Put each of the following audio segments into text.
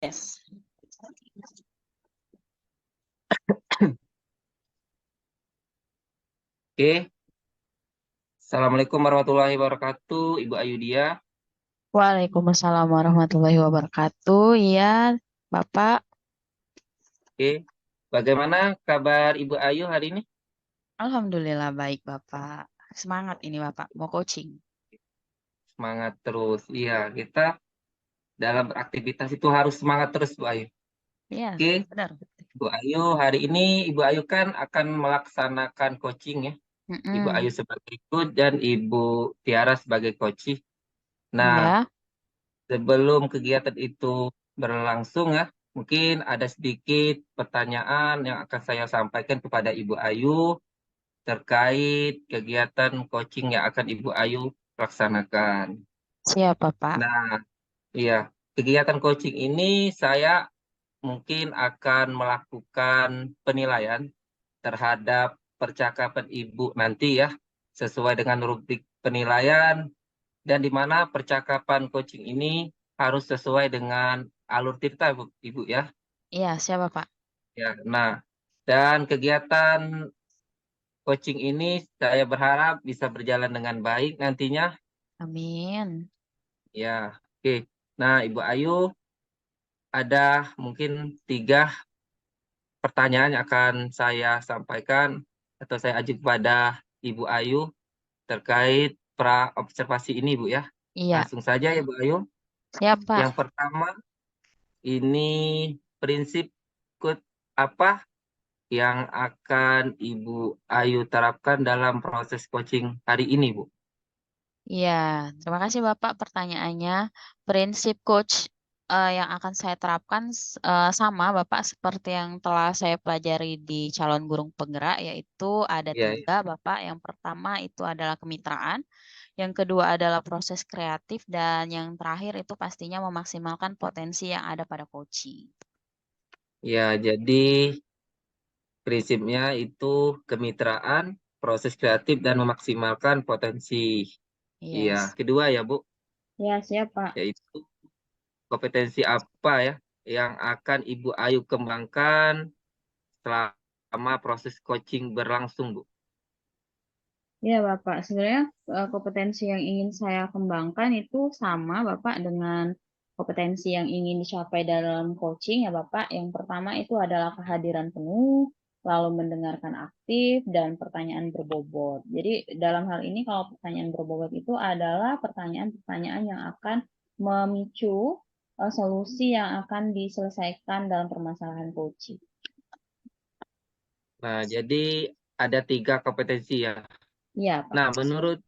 Yes. Oke, Assalamualaikum warahmatullahi wabarakatuh, Ibu Ayudia. Waalaikumsalam warahmatullahi wabarakatuh. Iya, Bapak. Oke, bagaimana kabar Ibu Ayu hari ini? Alhamdulillah baik, Bapak. Semangat ini, Bapak. Mau coaching. Semangat terus. Iya, kita dalam beraktivitas itu harus semangat terus, Bu Ayu. Iya, Oke, benar. Bu Ayu, hari ini Ibu Ayu kan akan melaksanakan coaching ya. Ibu Mm-mm. Ayu sebagai coach dan Ibu Tiara sebagai coach. Nah, Iya, sebelum kegiatan itu berlangsung ya, mungkin ada sedikit pertanyaan yang akan saya sampaikan kepada Ibu Ayu terkait kegiatan coaching yang akan Ibu Ayu laksanakan. siap, Bapak. Nah, iya, kegiatan coaching ini saya mungkin akan melakukan penilaian terhadap percakapan Ibu nanti ya, sesuai dengan rubrik penilaian dan di mana percakapan coaching ini harus sesuai dengan alur cerita, Ibu ya. Iya, siap, Bapak. Ya, nah, dan kegiatan coaching ini saya berharap bisa berjalan dengan baik nantinya. Amin. Ya, oke. Nah, Ibu Ayu, ada mungkin 3 pertanyaan yang akan saya sampaikan atau saya ajukan kepada Ibu Ayu terkait pra observasi ini, Bu ya. Iya, Langsung saja ya, Bu Ayu. siap, Pak. Yang pertama, ini prinsip kut apa yang akan Ibu Ayu terapkan dalam proses coaching hari ini, Bu? Iya, terima kasih Bapak pertanyaannya. Prinsip coach yang akan saya terapkan sama Bapak seperti yang telah saya pelajari di calon guru penggerak, yaitu ada Ya, 3 Bapak. Yang pertama itu adalah kemitraan, yang kedua adalah proses kreatif, dan yang terakhir itu pastinya memaksimalkan potensi yang ada pada coaching. ya, jadi prinsipnya itu kemitraan, proses kreatif, dan memaksimalkan potensi. Iya, Yes. kedua ya, Bu, Ya, siap Pak. yaitu kompetensi apa ya yang akan Ibu Ayu kembangkan selama proses coaching berlangsung, Bu? Ya, Bapak. Sebenarnya kompetensi yang ingin saya kembangkan itu sama, Bapak, dengan kompetensi yang ingin dicapai dalam coaching, ya, Bapak. Yang pertama itu adalah kehadiran penuh, lalu mendengarkan aktif, dan pertanyaan berbobot. Jadi, dalam hal ini kalau pertanyaan berbobot itu adalah pertanyaan-pertanyaan yang akan memicu solusi yang akan diselesaikan dalam permasalahan coaching. Nah, jadi ada 3 kompetensi ya. Iya, Pak. Nah, menurut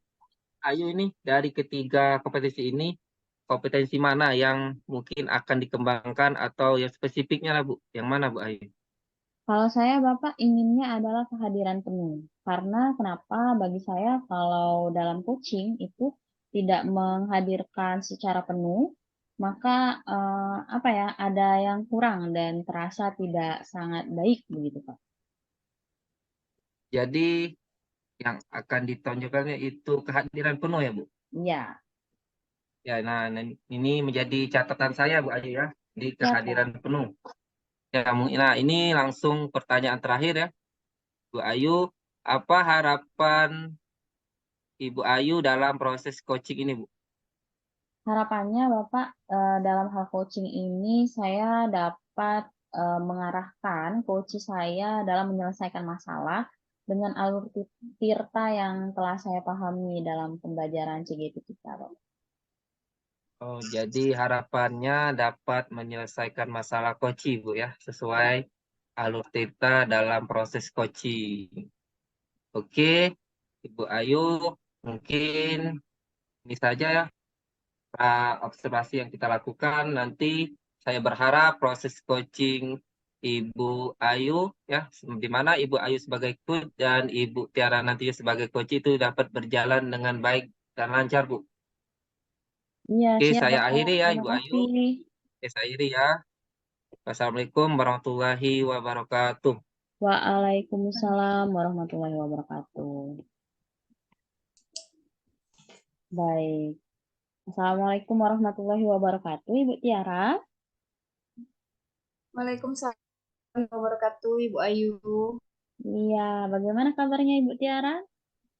Ayu ini dari ketiga kompetensi ini, kompetensi mana yang mungkin akan dikembangkan atau yang spesifiknya lah, Bu? Yang mana, Bu Ayu? Kalau saya, Bapak, inginnya adalah kehadiran penuh. Karena kenapa bagi saya kalau dalam coaching itu tidak menghadirkan secara penuh, maka apa ya, ada yang kurang dan terasa tidak sangat baik begitu, Pak. Jadi yang akan ditonjolkannya itu kehadiran penuh ya, Bu? Iya, Ya, nah ini menjadi catatan saya, Bu Ayu ya, di siapa? kehadiran penuh. Ya, nah ini langsung pertanyaan terakhir ya, Bu Ayu, apa harapan Ibu Ayu dalam proses coaching ini, Bu? Harapannya Bapak dalam hal coaching ini saya dapat mengarahkan coach saya dalam menyelesaikan masalah dengan alur tirta yang telah saya pahami dalam pembelajaran CGP kita, Bapak. Oh, jadi harapannya dapat menyelesaikan masalah coaching, Bu ya, sesuai alur cerita dalam proses coaching. Oke, Ibu Ayu, mungkin ini saja ya observasi yang kita lakukan. Nanti saya berharap proses coaching Ibu Ayu ya, di mana Ibu Ayu sebagai coach dan Ibu Tiara nantinya sebagai coach itu dapat berjalan dengan baik dan lancar, Bu. Iya, Oke, siap saya Bapak. akhiri ya, Terima Ibu Ayu. kasih. Oke, saya akhiri ya. Wassalamualaikum warahmatullahi wabarakatuh. Waalaikumsalam warahmatullahi wabarakatuh. Baik. Assalamualaikum warahmatullahi wabarakatuh, Ibu Tiara. Waalaikumsalam warahmatullahi wabarakatuh, Ibu Ayu. Iya, bagaimana kabarnya Ibu Tiara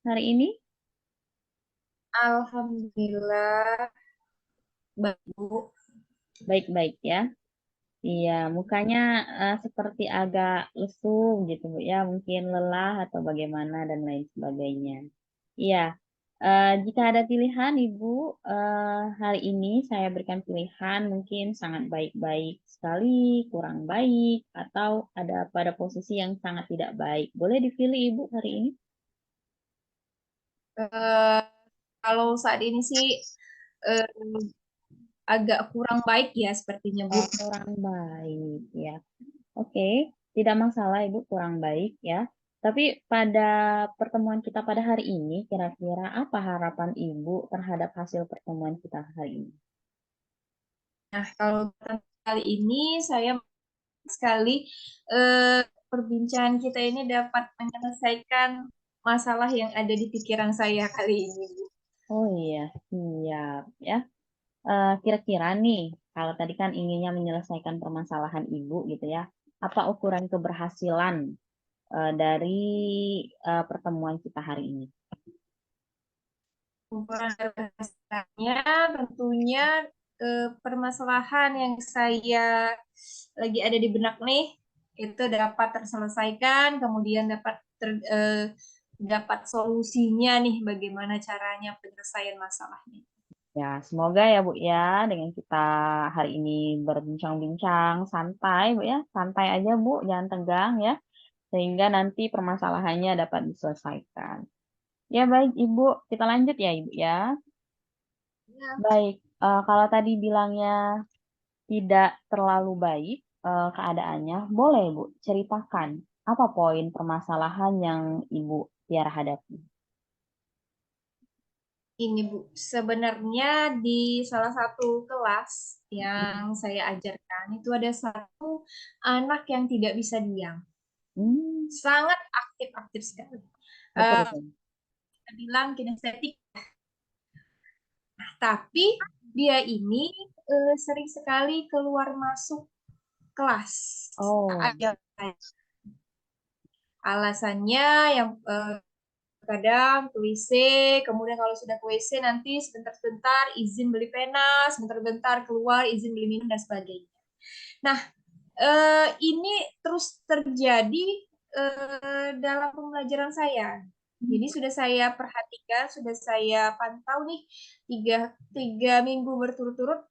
hari ini? Alhamdulillah, baik, Bu. Baik-baik ya. Iya, mukanya seperti agak lesu gitu Bu ya, mungkin lelah atau bagaimana dan lain sebagainya. Iya, jika ada pilihan Ibu, hari ini saya berikan pilihan mungkin sangat baik-baik sekali, kurang baik, atau ada pada posisi yang sangat tidak baik. Boleh dipilih Ibu hari ini? Eh, Kalau saat ini sih eh, agak kurang baik ya sepertinya, Bu. Kurang baik ya. Oke, tidak masalah Ibu kurang baik ya. Tapi pada pertemuan kita pada hari ini, kira-kira apa harapan Ibu terhadap hasil pertemuan kita hari ini? Nah, kalau kali ini saya sekali eh, perbincangan kita ini dapat menyelesaikan masalah yang ada di pikiran saya kali ini, Bu. Oh iya, siap ya. Kira-kira nih, kalau tadi kan inginnya menyelesaikan permasalahan Ibu gitu ya, apa ukuran keberhasilan dari pertemuan kita hari ini? Ukuran keberhasilannya tentunya permasalahan yang saya lagi ada di benak nih itu dapat terselesaikan, kemudian dapat solusinya nih bagaimana caranya penyelesaian masalahnya. Ya, semoga ya Bu ya, dengan kita hari ini berbincang-bincang santai Bu ya, santai aja Bu, jangan tegang ya, sehingga nanti permasalahannya dapat diselesaikan. Ya baik Ibu, kita lanjut ya Ibu ya. Ya, Baik, kalau tadi bilangnya tidak terlalu baik keadaannya, boleh Bu ceritakan apa poin permasalahan yang Ibu Tiara hadapi? ini Bu, sebenarnya di salah satu kelas yang saya ajarkan itu ada satu anak yang tidak bisa diam, Hmm, sangat aktif-aktif sekali. betul Eh, betul. Kita bilang kinestetik, tapi dia ini sering sekali keluar masuk kelas. Oh, Alasannya yang kadang ke WC, kemudian kalau sudah ke WC nanti sebentar-sebentar izin beli pena, sebentar-bentar keluar izin beli minum dan sebagainya. Nah, ini terus terjadi dalam pembelajaran saya. Jadi sudah saya perhatikan, sudah saya pantau nih tiga minggu berturut-turut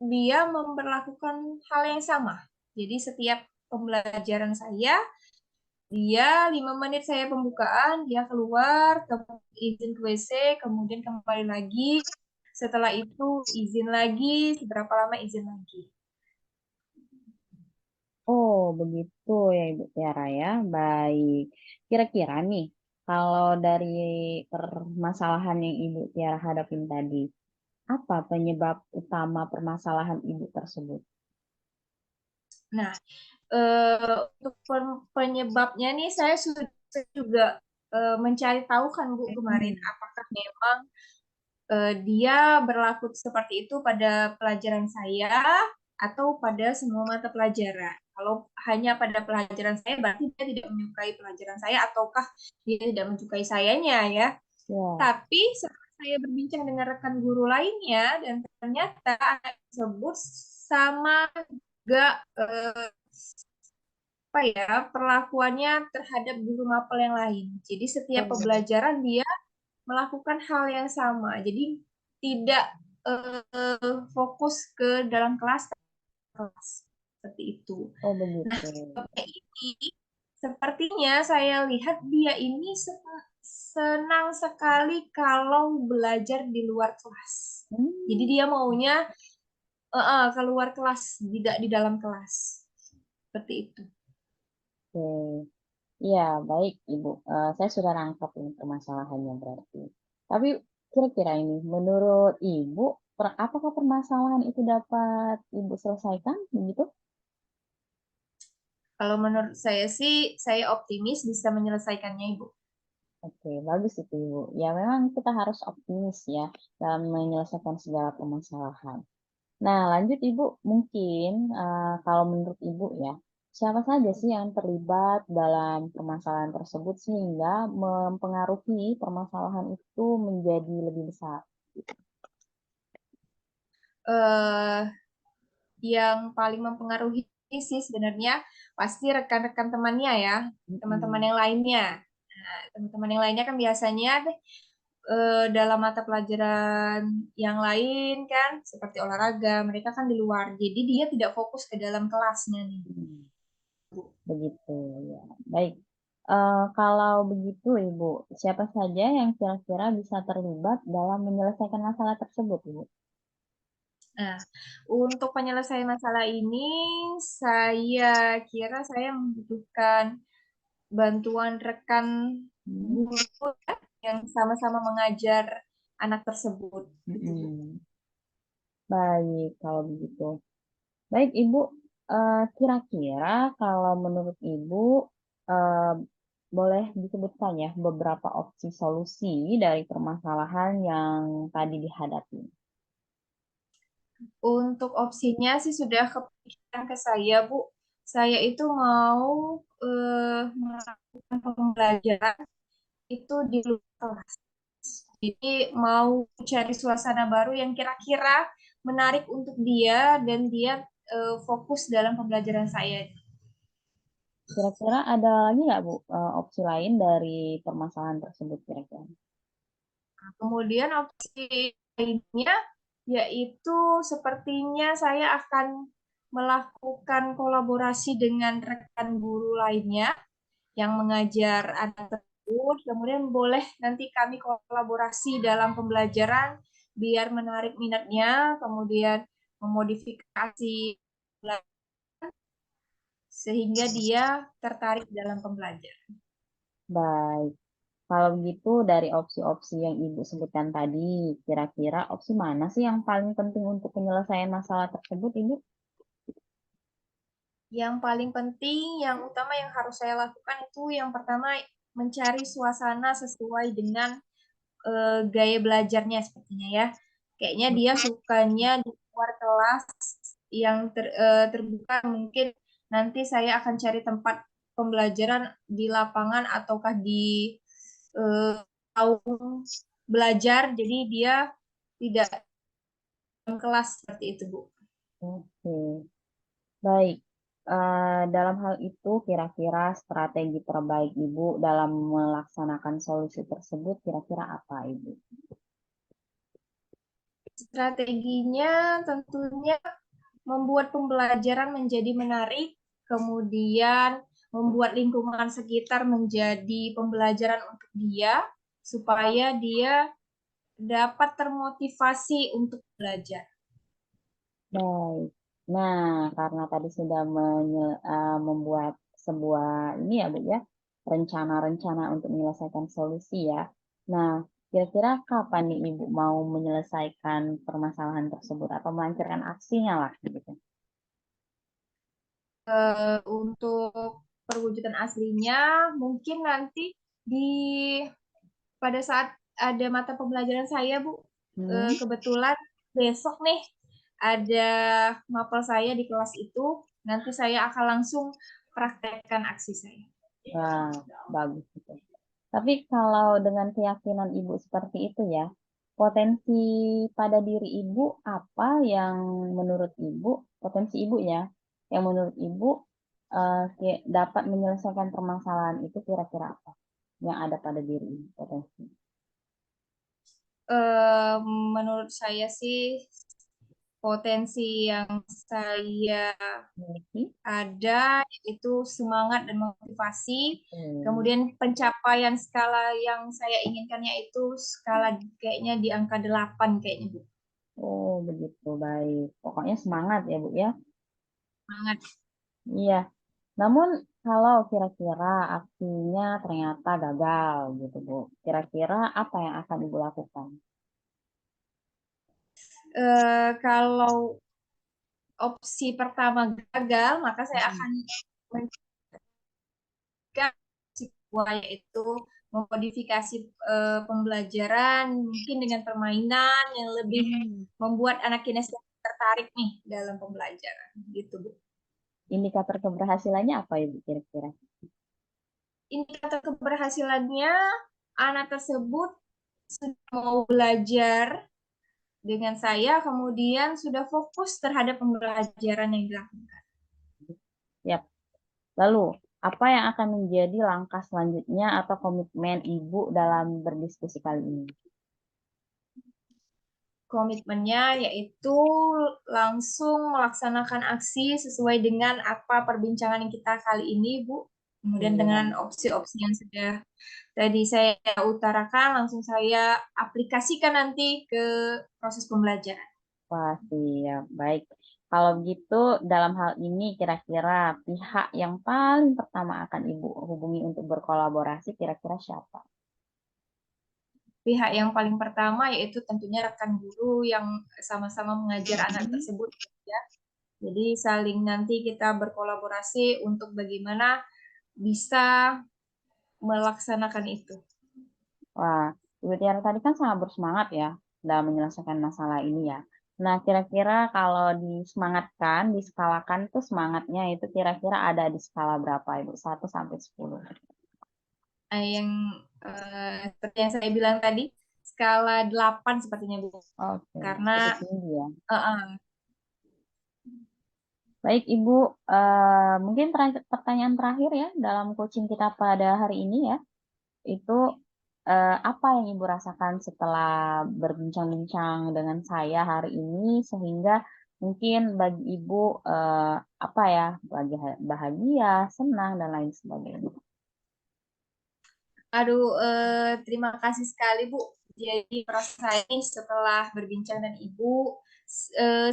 dia memperlakukan hal yang sama. Jadi setiap pembelajaran saya, dia 5 menit saya pembukaan, dia keluar, izin ke WC, kemudian kembali lagi. Setelah itu izin lagi, seberapa lama izin lagi. oh, begitu ya Ibu Tiara ya. Baik. Kira-kira nih, kalau dari permasalahan yang Ibu Tiara hadapin tadi, apa penyebab utama permasalahan Ibu tersebut? Nah, untuk penyebabnya nih saya sudah juga mencari tahu kan Bu kemarin Hmm. apakah memang dia berlaku seperti itu pada pelajaran saya atau pada semua mata pelajaran. Kalau hanya pada pelajaran saya berarti dia tidak menyukai pelajaran saya ataukah dia tidak menyukai sayanya ya. Ya, Tapi setelah saya berbincang dengan rekan guru lainnya dan ternyata anak tersebut sama juga apa ya perlakuannya terhadap guru mapel yang lain. Jadi setiap oh, pembelajaran dia melakukan hal yang sama. Jadi tidak fokus ke dalam kelas seperti itu. oh Nah, begitu. sebabnya ini sepertinya saya lihat dia ini senang sekali kalau belajar di luar kelas. Jadi Hmm, dia maunya keluar kelas, tidak di dalam kelas. Seperti itu. oke. Iya, baik Ibu. Saya sudah nangkap ini permasalahannya berarti. Tapi kira-kira ini, menurut Ibu, apakah permasalahan itu dapat Ibu selesaikan begitu? Kalau menurut saya sih, saya optimis bisa menyelesaikannya, Ibu. Oke, bagus itu Ibu. Ya, memang kita harus optimis ya dalam menyelesaikan segala permasalahan. Nah, lanjut Ibu, mungkin kalau menurut Ibu ya, siapa saja sih yang terlibat dalam permasalahan tersebut sehingga mempengaruhi permasalahan itu menjadi lebih besar? Eh, yang paling mempengaruhi sih sebenarnya pasti rekan-rekan temannya ya, teman-teman yang lainnya. Nah, teman-teman yang lainnya kan biasanya dalam mata pelajaran yang lain kan, seperti olahraga, mereka kan di luar. Jadi dia tidak fokus ke dalam kelasnya nih. Begitu ya. Baik. Kalau begitu Ibu, siapa saja yang kira-kira bisa terlibat dalam menyelesaikan masalah tersebut, Ibu? Nah, untuk penyelesaian masalah ini, saya kira saya membutuhkan bantuan rekan guru ya, yang sama-sama mengajar anak tersebut. Baik, kalau begitu. Baik, Ibu. Kira-kira kalau menurut Ibu, eh, boleh disebutkan ya beberapa opsi solusi dari permasalahan yang tadi dihadapi. Untuk opsinya sih sudah kepikiran ke saya, Bu. Saya itu mau melakukan pembelajaran itu di luar kelas. Jadi mau cari suasana baru yang kira-kira menarik untuk dia dan dia fokus dalam pembelajaran saya. Kira-kira ada lagi nggak, Bu, opsi lain dari permasalahan tersebut kira-kira? Kemudian opsi lainnya yaitu sepertinya saya akan melakukan kolaborasi dengan rekan guru lainnya yang mengajar anak tersebut. Kemudian boleh nanti kami kolaborasi dalam pembelajaran biar menarik minatnya, kemudian memodifikasi sehingga dia tertarik dalam pembelajaran. Baik. Kalau begitu dari opsi-opsi yang Ibu sebutkan tadi, kira-kira opsi mana sih yang paling penting untuk penyelesaian masalah tersebut, Ibu? Yang paling penting, yang utama yang harus saya lakukan itu yang pertama mencari suasana sesuai dengan gaya belajarnya sepertinya ya. Kayaknya dia sukanya di luar kelas yang terbuka, mungkin nanti saya akan cari tempat pembelajaran di lapangan ataukah di tahun belajar, jadi dia tidak dalam kelas seperti itu, Bu. Oke, baik. Dalam hal itu, kira-kira strategi terbaik Ibu dalam melaksanakan solusi tersebut, kira-kira apa, Ibu? Strateginya tentunya membuat pembelajaran menjadi menarik, kemudian membuat lingkungan sekitar menjadi pembelajaran untuk dia, supaya dia dapat termotivasi untuk belajar. Baik. Nah, karena tadi sudah membuat sebuah ini ya, Bu ya, rencana-rencana untuk menyelesaikan solusi ya. Nah, kira-kira kapan nih Ibu mau menyelesaikan permasalahan tersebut atau melancarkan aksinya lah gitu? Untuk perwujudan aslinya mungkin nanti pada saat ada mata pembelajaran saya, Bu. Kebetulan besok nih ada mapel saya di kelas itu, nanti saya akan langsung praktekkan aksi saya. Wah, bagus gitu. Tapi kalau dengan keyakinan Ibu seperti itu ya, potensi pada diri Ibu apa yang menurut Ibu, potensi Ibu ya, yang menurut Ibu dapat menyelesaikan permasalahan itu kira-kira apa yang ada pada diri Ibu potensi? Menurut saya sih potensi yang saya Memiliki? ada itu semangat dan motivasi. Kemudian pencapaian skala yang saya inginkan yaitu skala kayaknya di angka 8 kayaknya, Bu. Oh, begitu, baik. Pokoknya semangat ya, Bu ya. Semangat. Iya. Namun kalau kira-kira aksinya ternyata gagal gitu, Bu. Kira-kira apa yang akan Ibu lakukan? Kalau opsi pertama gagal, maka saya akan mencegah opsi kedua, yaitu memodifikasi pembelajaran mungkin dengan permainan yang lebih membuat anak kinestetik tertarik nih dalam pembelajaran, gitu Bu. Indikator keberhasilannya apa Ibu kira-kira? Indikator keberhasilannya anak tersebut sudah mau belajar dengan saya, kemudian sudah fokus terhadap pembelajaran yang dilakukan. Yap. Lalu, apa yang akan menjadi langkah selanjutnya atau komitmen Ibu dalam berdiskusi kali ini? Komitmennya yaitu langsung melaksanakan aksi sesuai dengan apa perbincangan yang kita kali ini, Bu. Kemudian Iya. dengan opsi-opsi yang sudah tadi saya utarakan, langsung saya aplikasikan nanti ke proses pembelajaran. Wah, siap. Baik. Kalau begitu, dalam hal ini kira-kira pihak yang paling pertama akan Ibu hubungi untuk berkolaborasi kira-kira siapa? Pihak yang paling pertama yaitu tentunya rekan guru yang sama-sama mengajar anak tersebut, ya. Jadi saling nanti kita berkolaborasi untuk bagaimana bisa melaksanakan itu. Wah, Ibu Tiara tadi kan sangat bersemangat ya dalam menyelesaikan masalah ini ya. Nah, kira-kira kalau disemangatkan, diskalakan tuh semangatnya itu kira-kira ada di skala berapa Ibu? 1 sampai 10. Yang seperti yang saya bilang tadi, skala 8 sepertinya Bu. Oke, Karena cukup tinggi ya. Baik Ibu, mungkin pertanyaan terakhir ya dalam coaching kita pada hari ini ya. Itu apa yang Ibu rasakan setelah berbincang-bincang dengan saya hari ini sehingga mungkin bagi Ibu apa ya, bahagia, senang dan lain sebagainya. Aduh, terima kasih sekali Bu. Jadi merasa saya ini setelah berbincang dengan Ibu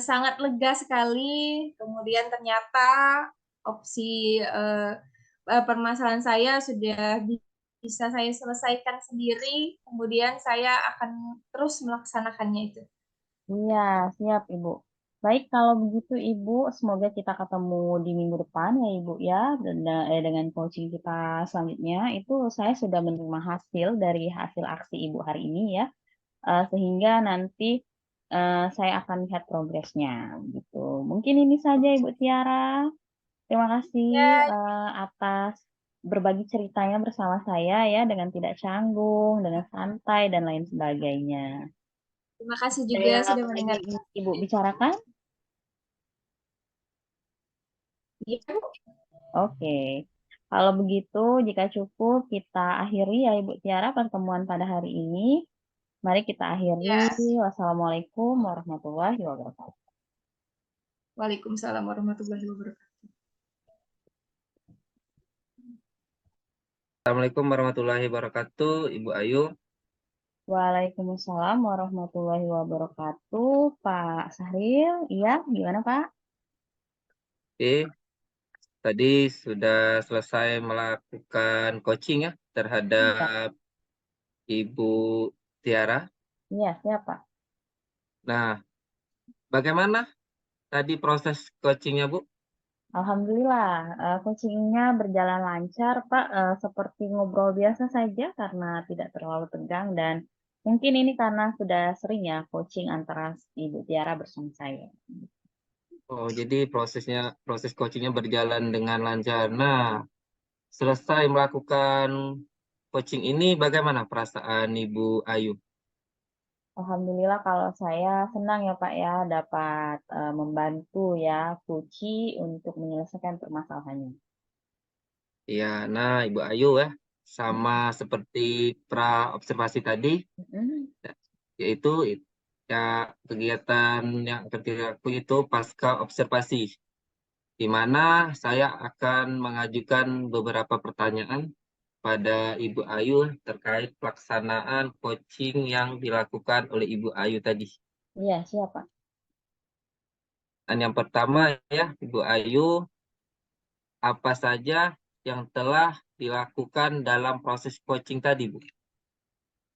sangat lega sekali. Kemudian ternyata opsi permasalahan saya sudah bisa saya selesaikan sendiri. Kemudian saya akan terus melaksanakannya itu. Iya, siap Ibu. Baik, kalau begitu Ibu, semoga kita ketemu di minggu depan ya Ibu ya, dengan coaching kita selanjutnya. Itu saya sudah menerima hasil dari hasil aksi Ibu hari ini ya, sehingga nanti saya akan lihat progresnya gitu. Mungkin ini saja Ibu Tiara. Terima kasih Ya, atas berbagi ceritanya bersama saya ya, dengan tidak canggung, dengan santai dan lain sebagainya. terima kasih juga Ada sudah apa lagi mendengar. Ibu bicarakan? Iya, Bu. Oke, kalau begitu jika cukup kita akhiri ya Ibu Tiara pertemuan pada hari ini. Mari kita akhiri. Ya. Wassalamualaikum warahmatullahi wabarakatuh. Waalaikumsalam warahmatullahi wabarakatuh. Assalamualaikum warahmatullahi wabarakatuh, Ibu Ayu. Waalaikumsalam warahmatullahi wabarakatuh, Pak Sahril. Iya, gimana Pak? Oke, tadi sudah selesai melakukan coaching ya Iya, terhadap Ibu Tiara. iya siapa? Nah, bagaimana tadi proses coachingnya, Bu? Alhamdulillah, coachingnya berjalan lancar, Pak. Seperti ngobrol biasa saja karena tidak terlalu tegang dan mungkin ini karena sudah sering ya coaching antara Ibu Tiara bersama saya. Oh, jadi proses coachingnya berjalan dengan lancar. Nah, selesai melakukan coaching ini, bagaimana perasaan Ibu Ayu? Alhamdulillah kalau saya senang ya Pak ya dapat membantu ya Puci untuk menyelesaikan permasalahannya. Ya, nah Ibu Ayu ya, sama seperti pra observasi tadi, Mm-mm. yaitu ya kegiatan yang akan dilakukan itu pasca observasi, di mana saya akan mengajukan beberapa pertanyaan pada Ibu Ayu terkait pelaksanaan coaching yang dilakukan oleh Ibu Ayu tadi. Iya, siapa? Dan yang pertama ya, Ibu Ayu, apa saja yang telah dilakukan dalam proses coaching tadi, Bu?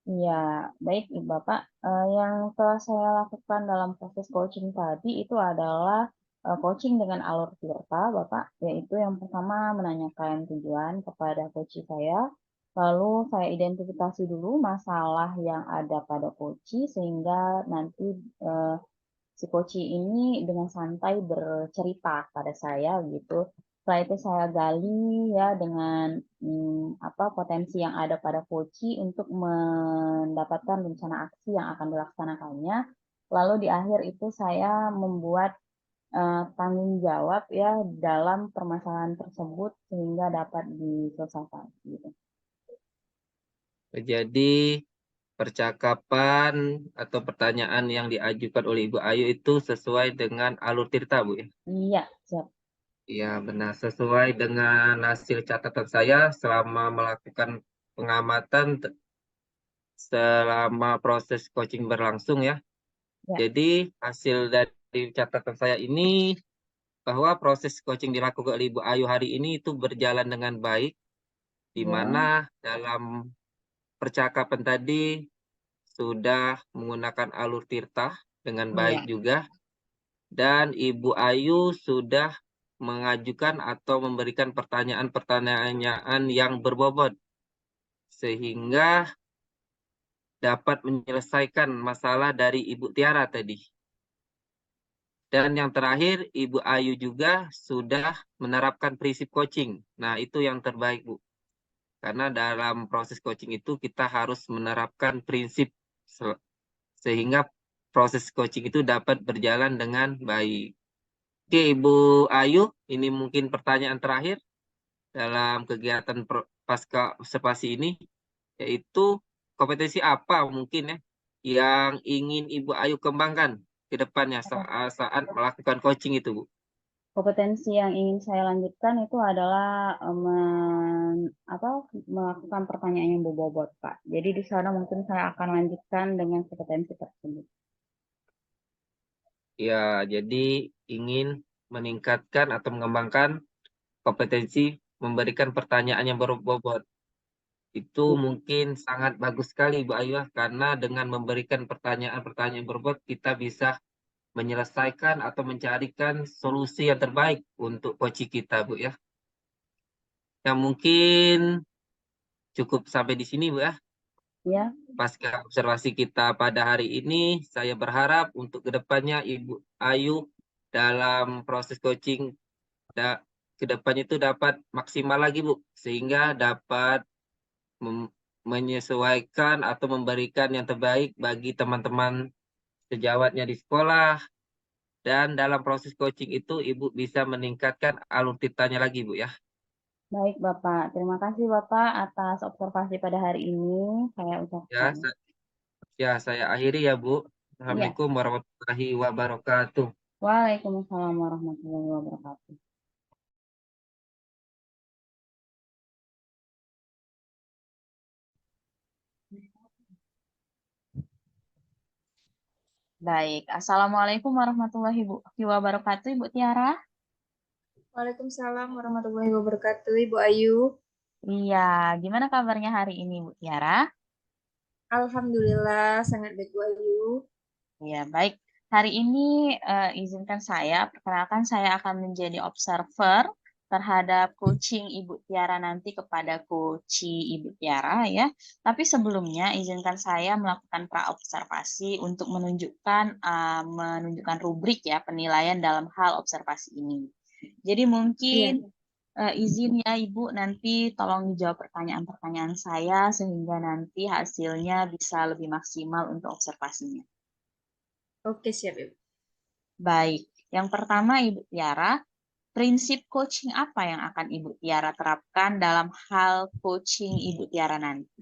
Iya, baik Ibu Bapak. Yang telah saya lakukan dalam proses coaching tadi itu adalah coaching dengan alur tirta, Bapak, yaitu yang pertama menanyakan tujuan kepada coach saya, lalu saya identifikasi dulu masalah yang ada pada coach sehingga nanti si coach ini dengan santai bercerita pada saya gitu. Setelah itu saya gali ya dengan potensi yang ada pada coach untuk mendapatkan rencana aksi yang akan dilaksanakannya. Lalu di akhir itu saya membuat tanggung jawab ya dalam permasalahan tersebut sehingga dapat diselesaikan gitu. Jadi percakapan atau pertanyaan yang diajukan oleh Ibu Ayu itu sesuai dengan alur cerita, Bu ya? Iya, siap. Iya, benar. Sesuai dengan hasil catatan saya selama melakukan pengamatan selama proses coaching berlangsung ya. Ya. Jadi hasil dari catatan saya ini bahwa proses coaching dilakukan oleh Ibu Ayu hari ini itu berjalan dengan baik, di Ya. mana dalam percakapan tadi sudah menggunakan alur tirta dengan baik juga, dan Ibu Ayu sudah mengajukan atau memberikan pertanyaan-pertanyaan yang berbobot, sehingga dapat menyelesaikan masalah dari Ibu Tiara tadi. Dan yang terakhir, Ibu Ayu juga sudah menerapkan prinsip coaching. Nah, itu yang terbaik, Bu. Karena dalam proses coaching itu kita harus menerapkan prinsip sehingga proses coaching itu dapat berjalan dengan baik. Oke, Ibu Ayu, ini mungkin pertanyaan terakhir dalam kegiatan pasca observasi ini, yaitu kompetensi apa mungkin ya yang ingin Ibu Ayu kembangkan ke depannya saat melakukan coaching itu, Bu? Kompetensi yang ingin saya lanjutkan itu adalah melakukan pertanyaan yang berbobot, Pak. Jadi di sana mungkin saya akan lanjutkan dengan kompetensi tersebut. Ya, jadi ingin meningkatkan atau mengembangkan kompetensi memberikan pertanyaan yang berbobot. Itu mungkin sangat bagus sekali, Bu Ayu, karena dengan memberikan pertanyaan-pertanyaan berbobot, kita bisa menyelesaikan atau mencarikan solusi yang terbaik untuk coaching kita, Bu ya. Yang mungkin cukup sampai di sini, Bu ya. Ya. Pasca observasi kita pada hari ini, saya berharap untuk kedepannya Ibu Ayu dalam proses coaching ke depan itu dapat maksimal lagi, Bu, sehingga dapat menyesuaikan atau memberikan yang terbaik bagi teman-teman sejawatnya di sekolah. Dan dalam proses coaching itu, Ibu bisa meningkatkan alur tirtanya lagi, Bu ya. Baik, Bapak. Terima kasih, Bapak, atas observasi pada hari ini. Saya ucapkan. Ya, saya akhiri ya, Bu. Assalamualaikum warahmatullahi wabarakatuh. Waalaikumsalam warahmatullahi wabarakatuh. Baik, Assalamualaikum warahmatullahi wabarakatuh, Ibu Tiara. Waalaikumsalam warahmatullahi wabarakatuh, Ibu Ayu. Iya, gimana kabarnya hari ini, Bu Tiara? Alhamdulillah, sangat baik, Bu Ayu. Ya, baik. Hari ini izinkan perkenalkan saya akan menjadi observer terhadap coaching Ibu Tiara nanti kepada coaching Ibu Tiara ya. Tapi sebelumnya izinkan saya melakukan pra-observasi untuk menunjukkan rubrik ya penilaian dalam hal observasi ini. Jadi mungkin izin ya Ibu, nanti tolong dijawab pertanyaan-pertanyaan saya sehingga nanti hasilnya bisa lebih maksimal untuk observasinya. Oke, siap, Ibu. Baik, yang pertama Ibu Tiara, prinsip coaching apa yang akan Ibu Tiara terapkan dalam hal coaching Ibu Tiara nanti?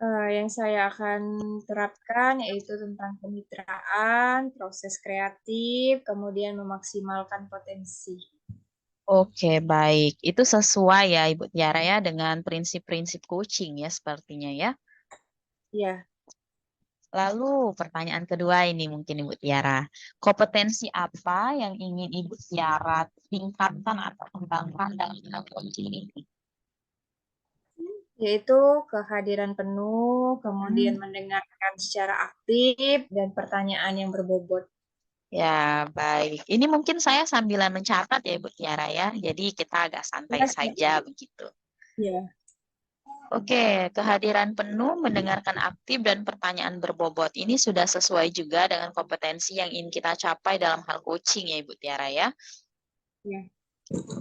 Yang saya akan terapkan yaitu tentang kemitraan, proses kreatif, kemudian memaksimalkan potensi. Oke, baik. Itu sesuai ya Ibu Tiara ya dengan prinsip-prinsip coaching ya sepertinya ya. Ya. Lalu pertanyaan kedua ini mungkin Ibu Tiara. Kompetensi apa yang ingin Ibu Tiara tingkatkan atau kembangkan dalam coaching ini? Yaitu kehadiran penuh, kemudian mendengarkan secara aktif, dan pertanyaan yang berbobot. Ya, baik. Ini mungkin saya sambilan mencatat ya Ibu Tiara ya. Jadi kita agak santai saja begitu. Ya. Oke, kehadiran penuh, mendengarkan aktif, dan pertanyaan berbobot. Ini sudah sesuai juga dengan kompetensi yang ingin kita capai dalam hal coaching ya Ibu Tiara ya. Ya.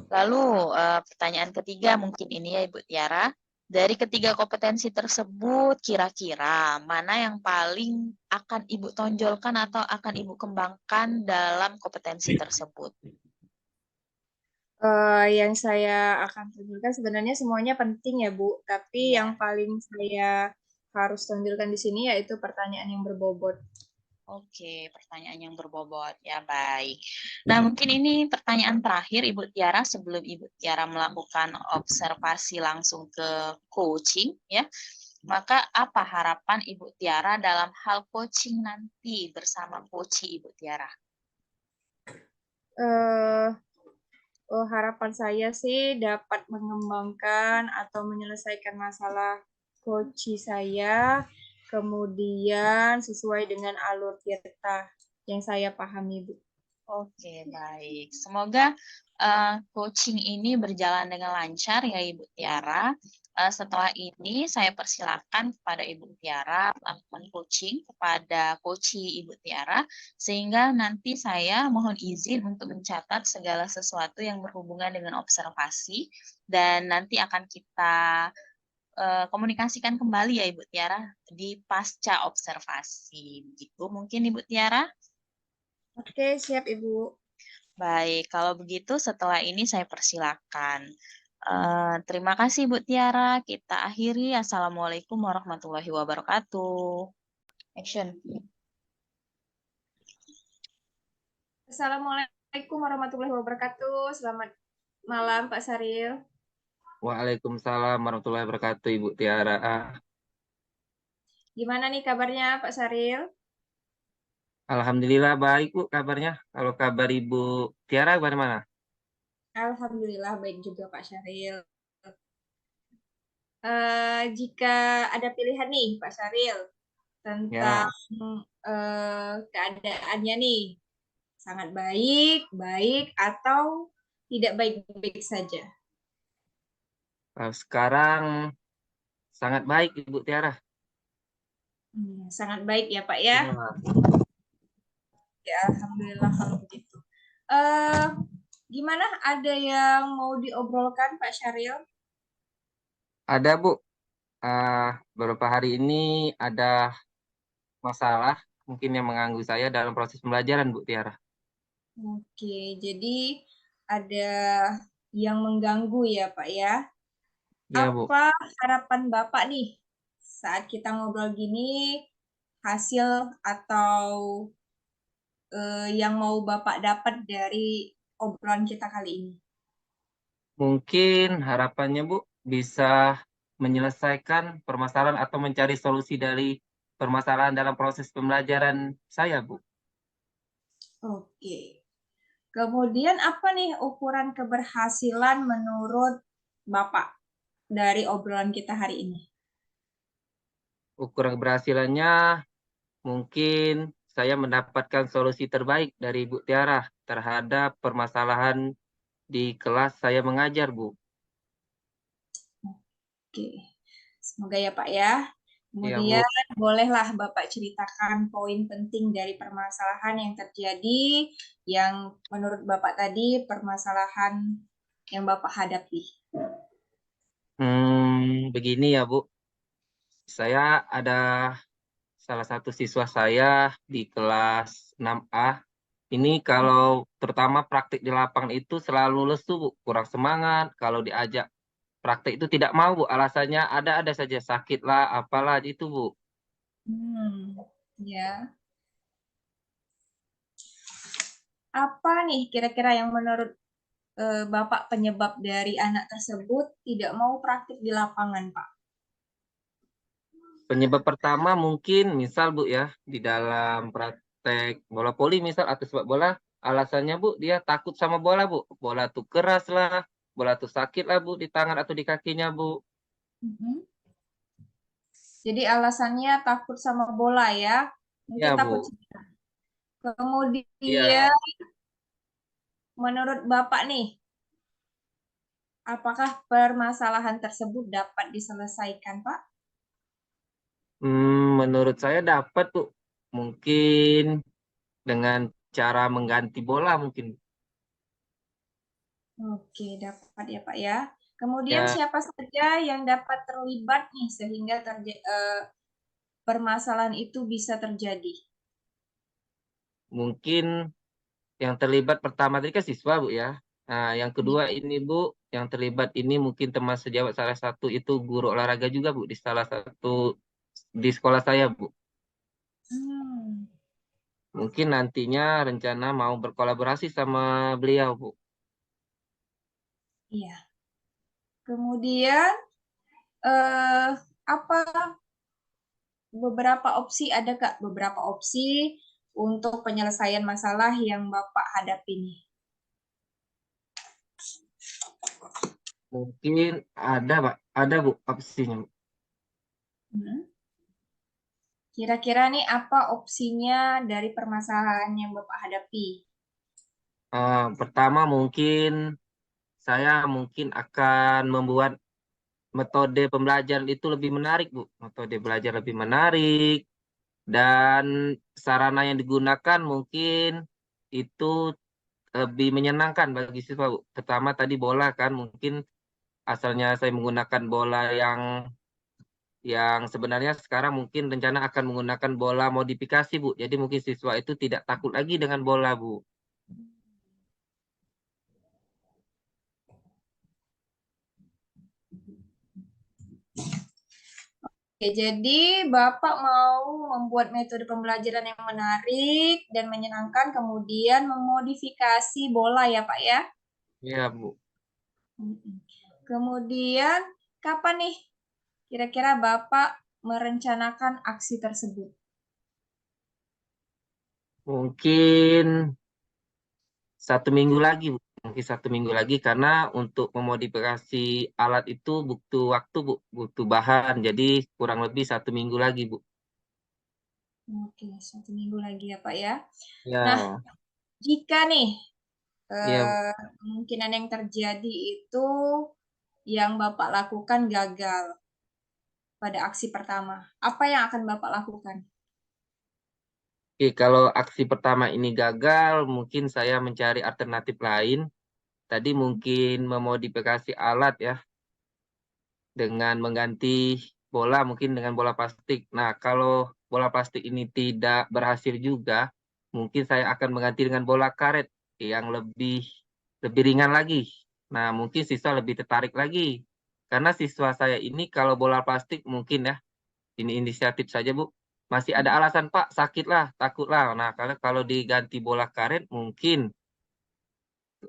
Lalu pertanyaan ketiga mungkin ini ya Ibu Tiara. Dari ketiga kompetensi tersebut, kira-kira mana yang paling akan Ibu tonjolkan atau akan Ibu kembangkan dalam kompetensi tersebut? Yang saya akan tunjukkan sebenarnya semuanya penting ya Bu, tapi Iya. yang paling saya harus tunjukkan di sini yaitu pertanyaan yang berbobot. Oke, pertanyaan yang berbobot. Ya, baik. Nah, mungkin ini pertanyaan terakhir Ibu Tiara sebelum Ibu Tiara melakukan observasi langsung ke coaching ya. Maka apa harapan Ibu Tiara dalam hal coaching nanti bersama coach Ibu Tiara? Harapan saya sih dapat mengembangkan atau menyelesaikan masalah coach saya, kemudian sesuai dengan alur tirta yang saya pahami, Bu. Oke, baik. Semoga coaching ini berjalan dengan lancar ya Ibu Tiara. Setelah ini saya persilakan kepada Ibu Tiara melakukan coaching kepada coach Ibu Tiara, sehingga nanti saya mohon izin untuk mencatat segala sesuatu yang berhubungan dengan observasi, dan nanti akan kita komunikasikan kembali ya Ibu Tiara di pasca observasi. Begitu mungkin Ibu Tiara? Oke, siap Ibu. Baik, kalau begitu setelah ini saya persilakan. Terima kasih Bu Tiara. Kita akhiri. Assalamualaikum warahmatullahi wabarakatuh. Action. Assalamualaikum warahmatullahi wabarakatuh. Selamat malam Pak Saril. Waalaikumsalam warahmatullahi wabarakatuh, Ibu Tiara. Gimana nih kabarnya Pak Saril? Alhamdulillah baik, Bu, kabarnya. Kalau kabar Ibu Tiara bagaimana? Alhamdulillah baik juga Pak Syaril. Jika ada pilihan nih Pak Syaril tentang Ya, keadaannya nih, sangat baik, baik, atau tidak baik-baik saja? kalau sekarang sangat baik, Ibu Tiara. Sangat baik ya Pak ya. Ya. Ya, alhamdulillah kalau begitu. Gimana, ada yang mau diobrolkan Pak Syaril? Ada, Bu. Beberapa hari ini ada masalah mungkin yang mengganggu saya dalam proses pembelajaran, Bu Tiara. Oke, jadi ada yang mengganggu ya Pak ya. Ya, Bu. Apa harapan Bapak nih saat kita ngobrol gini, hasil atau yang mau Bapak dapat dari obrolan kita kali ini? Mungkin harapannya, Bu, bisa menyelesaikan permasalahan atau mencari solusi dari permasalahan dalam proses pembelajaran saya, Bu. Oke. Kemudian apa nih ukuran keberhasilan menurut Bapak dari obrolan kita hari ini? Ukuran keberhasilannya mungkin saya mendapatkan solusi terbaik dari Bu Tiara terhadap permasalahan di kelas saya mengajar, Bu. Oke. Semoga ya Pak ya. Iya, Bu. Kemudian bolehlah Bapak ceritakan poin penting dari permasalahan yang terjadi yang menurut Bapak tadi permasalahan yang Bapak hadapi. Begini ya, Bu. Saya ada salah satu siswa saya di kelas 6A. Ini kalau terutama praktik di lapangan itu selalu lesu, Bu. Kurang semangat. Kalau diajak praktik itu tidak mau, Bu. Alasannya ada saja sakit lah, apalah itu, Bu. Ya. Apa nih kira-kira yang menurut Bapak penyebab dari anak tersebut tidak mau praktik di lapangan, Pak? Penyebab pertama mungkin misal, Bu, ya, di dalam praktek bola voli misal atau sepak bola, alasannya, Bu, dia takut sama bola, Bu. Bola tuh keras lah, bola tuh sakit lah, Bu, di tangan atau di kakinya, Bu. Jadi alasannya takut sama bola ya. Mungkin Ya, takut Bu. cedera. Kemudian Iya. menurut Bapak nih, apakah permasalahan tersebut dapat diselesaikan, Pak? Menurut saya dapat, Bu. Mungkin dengan cara mengganti bola mungkin. Oke, dapat ya, Pak ya. Kemudian Ya, siapa saja yang dapat terlibat nih sehingga permasalahan itu bisa terjadi? mungkin yang terlibat pertama tadi kan siswa, Bu ya. Nah, yang kedua Iya. ini, Bu, yang terlibat ini mungkin teman sejawat salah satu itu guru olahraga juga, Bu, di salah satu di sekolah saya, Bu. Hmm, Mungkin nantinya rencana mau berkolaborasi sama beliau, Bu. iya. Kemudian eh, apa beberapa opsi ada Kak? Beberapa opsi untuk penyelesaian masalah yang Bapak hadapi nih. Mungkin ada, Pak. Ada, Bu, opsinya. Hmm. Kira-kira nih apa opsinya dari permasalahan yang Bapak hadapi? Pertama mungkin saya mungkin akan membuat metode pembelajaran itu lebih menarik, Bu. Metode belajar lebih menarik dan sarana yang digunakan mungkin itu lebih menyenangkan bagi siswa, Bu. Pertama tadi bola kan mungkin asalnya saya menggunakan bola yang sebenarnya sekarang mungkin rencana akan menggunakan bola modifikasi, Bu. Jadi mungkin siswa itu tidak takut lagi dengan bola, Bu. Oke, jadi Bapak mau membuat metode pembelajaran yang menarik dan menyenangkan, kemudian memodifikasi bola ya Pak ya? Ya, Bu. Kemudian kapan nih kira-kira Bapak merencanakan aksi tersebut? Mungkin 1 minggu lagi, Bu. Mungkin 1 minggu lagi karena untuk memodifikasi alat itu butuh waktu, Bu. Butuh bahan. Jadi kurang lebih 1 minggu lagi, Bu. Oke, 1 minggu lagi ya Pak ya. Nah, Ya, jika nih ya, Bu. kemungkinan yang terjadi itu yang Bapak lakukan gagal pada aksi pertama, apa yang akan Bapak lakukan? Oke, kalau aksi pertama ini gagal, mungkin saya mencari alternatif lain. Tadi mungkin memodifikasi alat ya, dengan mengganti bola, mungkin dengan bola plastik. Nah, kalau bola plastik ini tidak berhasil juga, mungkin saya akan mengganti dengan bola karet yang lebih ringan lagi. Nah, mungkin siswa lebih tertarik lagi. Karena siswa saya ini kalau bola plastik mungkin ya, ini inisiatif saja, Bu. Masih ada alasan, Pak, sakit lah, takut lah. Nah, kalau diganti bola karet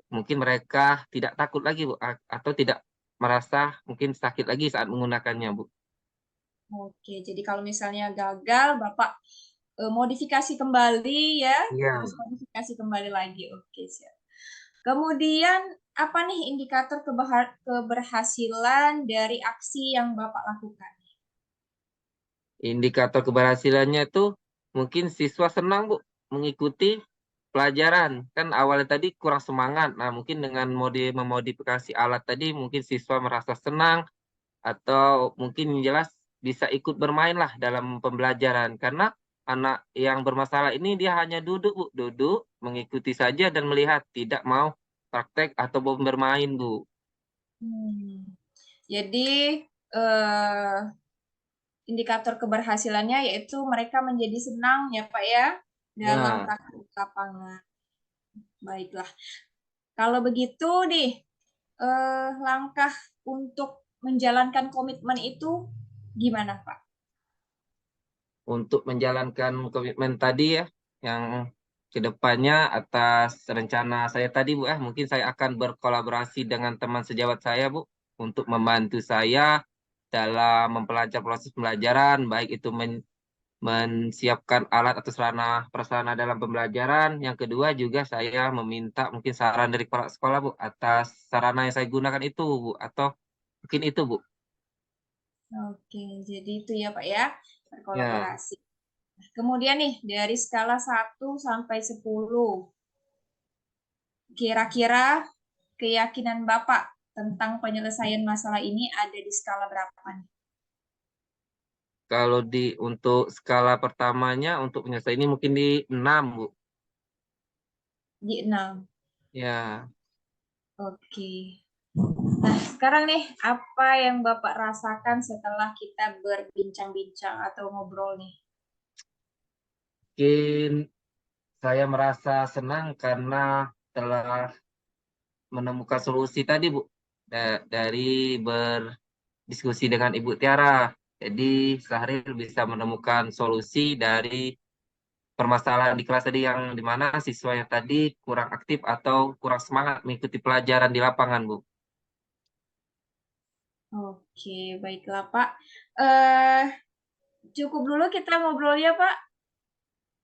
mungkin mereka tidak takut lagi, Bu, atau tidak merasa mungkin sakit lagi saat menggunakannya, Bu. Oke, jadi kalau misalnya gagal, Bapak modifikasi kembali ya, Iya. terus modifikasi kembali lagi. Oke, siap. Kemudian apa nih indikator keberhasilan dari aksi yang Bapak lakukan? Indikator keberhasilannya itu mungkin siswa senang, Bu, mengikuti pelajaran. Kan awalnya tadi kurang semangat. Nah, mungkin dengan memodifikasi alat tadi mungkin siswa merasa senang atau mungkin yang jelas bisa ikut bermain lah dalam pembelajaran. Karena anak yang bermasalah ini dia hanya duduk, Bu, duduk, mengikuti saja dan melihat, tidak mau praktek atau mau bermain, Bu. Jadi eh, indikator keberhasilannya yaitu mereka menjadi senang ya Pak ya dalam Ya. praktik lapangan. Baiklah. Kalau begitu nih langkah untuk menjalankan komitmen itu gimana Pak? Untuk menjalankan komitmen tadi ya, yang kedepannya atas rencana saya tadi, Bu, mungkin saya akan berkolaborasi dengan teman sejawat saya, Bu, untuk membantu saya dalam mempelajari proses pembelajaran, baik itu menyiapkan alat atau prasarana dalam pembelajaran. Yang kedua juga saya meminta mungkin saran dari kepala sekolah, Bu, atas sarana yang saya gunakan itu, Bu, atau mungkin itu, Bu. Oke, jadi itu ya Pak ya, Ya. berkolaborasi. Kemudian nih, dari skala 1 sampai 10, kira-kira keyakinan Bapak tentang penyelesaian masalah ini ada di skala berapa nih? Kalau untuk skala pertamanya untuk penyelesaian ini mungkin di 6, Bu. Di 6. Ya, Oke. Nah, sekarang nih, apa yang Bapak rasakan setelah kita berbincang-bincang atau ngobrol nih? mungkin saya merasa senang karena telah menemukan solusi tadi, Bu. Dari berdiskusi dengan Ibu Tiara. Jadi, Sahril bisa menemukan solusi dari permasalahan di kelas tadi yang dimana siswa yang tadi kurang aktif atau kurang semangat mengikuti pelajaran di lapangan, Bu. Oke, baiklah Pak. Eh, cukup dulu kita ngobrolnya Pak.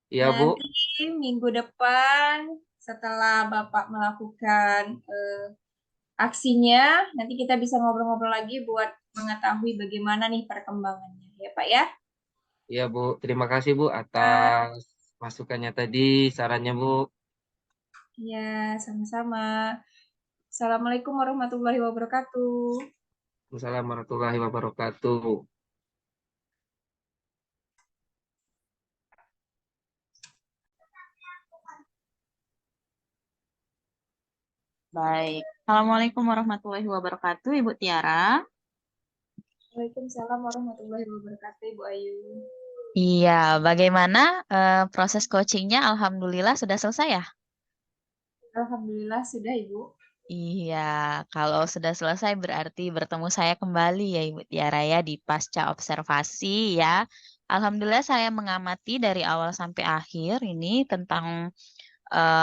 Iya, Bu. Nanti minggu depan setelah Bapak melakukan aksinya, nanti kita bisa ngobrol-ngobrol lagi buat mengetahui bagaimana nih perkembangannya, ya Pak ya. Iya, Bu. Terima kasih, Bu, Eh, atas masukannya tadi, sarannya, Bu. Ya, sama-sama. Assalamualaikum warahmatullahi wabarakatuh. Wassalamualaikum warahmatullahi wabarakatuh. Baik. Assalamualaikum warahmatullahi wabarakatuh, Ibu Tiara. Waalaikumsalam warahmatullahi wabarakatuh, Ibu Ayu. Iya, bagaimana proses coachingnya? Alhamdulillah sudah selesai ya? Alhamdulillah sudah, Ibu. Iya, kalau sudah selesai berarti bertemu saya kembali ya Ibu Tiara ya di pasca observasi ya. Alhamdulillah saya mengamati dari awal sampai akhir ini tentang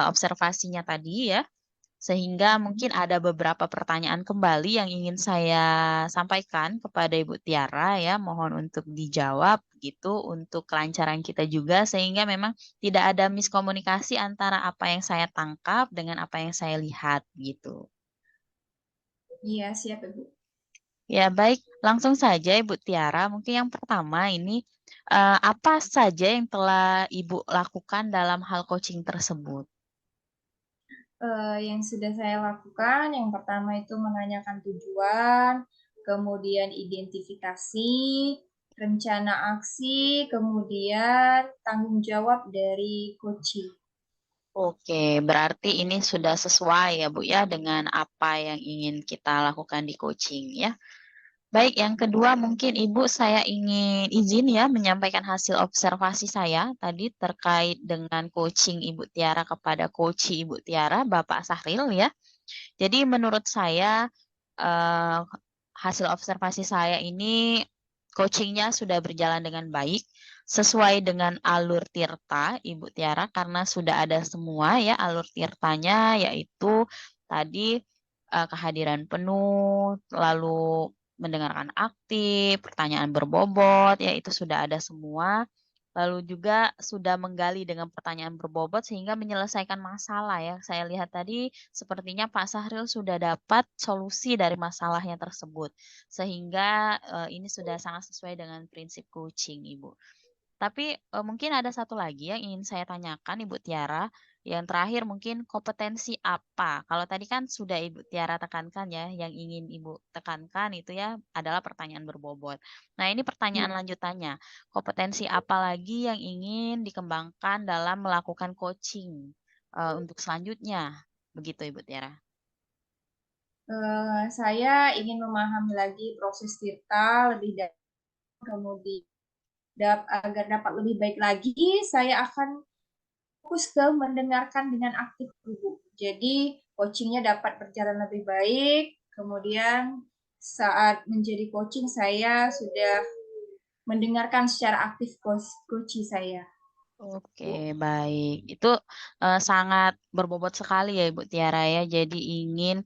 observasinya tadi ya. Sehingga mungkin ada beberapa pertanyaan kembali yang ingin saya sampaikan kepada Ibu Tiara ya, mohon untuk dijawab gitu untuk kelancaran kita juga sehingga memang tidak ada miskomunikasi antara apa yang saya tangkap dengan apa yang saya lihat gitu. Iya, siap, Ibu. Ya, baik, langsung saja Ibu Tiara. Mungkin yang pertama ini apa saja yang telah Ibu lakukan dalam hal coaching tersebut? Yang sudah saya lakukan, yang pertama itu menanyakan tujuan, kemudian identifikasi, rencana aksi, kemudian tanggung jawab dari coaching. Oke, berarti ini sudah sesuai ya Bu ya dengan apa yang ingin kita lakukan di coaching ya. Baik, yang kedua mungkin Ibu saya ingin izin ya menyampaikan hasil observasi saya tadi terkait dengan coaching Ibu Tiara kepada coach Ibu Tiara, Bapak Sahril ya. Jadi menurut saya hasil observasi saya ini coachingnya sudah berjalan dengan baik sesuai dengan alur tirta Ibu Tiara karena sudah ada semua ya alur tirtanya yaitu tadi kehadiran penuh, lalu mendengarkan aktif, pertanyaan berbobot ya itu sudah ada semua. Lalu juga sudah menggali dengan pertanyaan berbobot sehingga menyelesaikan masalah ya. Saya lihat tadi sepertinya Pak Sahril sudah dapat solusi dari masalahnya tersebut. Sehingga ini sudah sangat sesuai dengan prinsip coaching, Ibu. Tapi mungkin ada satu lagi yang ingin saya tanyakan Ibu Tiara. Yang terakhir mungkin kompetensi apa? Kalau tadi kan sudah Ibu Tiara tekankan ya, yang ingin Ibu tekankan itu ya adalah pertanyaan berbobot. Nah, ini pertanyaan lanjutannya. Kompetensi apa lagi yang ingin dikembangkan dalam melakukan coaching untuk selanjutnya? Begitu Ibu Tiara. Saya ingin memahami lagi proses tirta lebih dalam, kemudian agar dapat lebih baik lagi, saya akan fokus ke mendengarkan dengan aktif dulu. Jadi coachingnya dapat berjalan lebih baik. Kemudian saat menjadi coaching saya sudah mendengarkan secara aktif coach saya. Oke, baik. Itu sangat berbobot sekali ya Ibu Tiara ya. Jadi ingin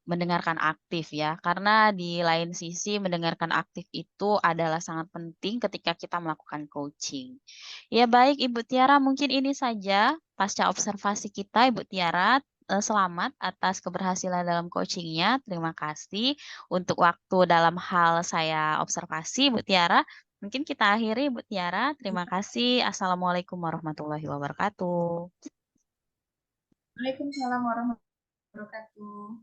mendengarkan aktif ya, karena di lain sisi mendengarkan aktif itu adalah sangat penting ketika kita melakukan coaching. Ya baik Ibu Tiara, mungkin ini saja pasca observasi kita Ibu Tiara. Selamat atas keberhasilan dalam coachingnya. Terima kasih untuk waktu dalam hal saya observasi Ibu Tiara. Mungkin kita akhiri Ibu Tiara. Terima kasih. Assalamualaikum warahmatullahi wabarakatuh. Waalaikumsalam warahmatullahi wabarakatuh.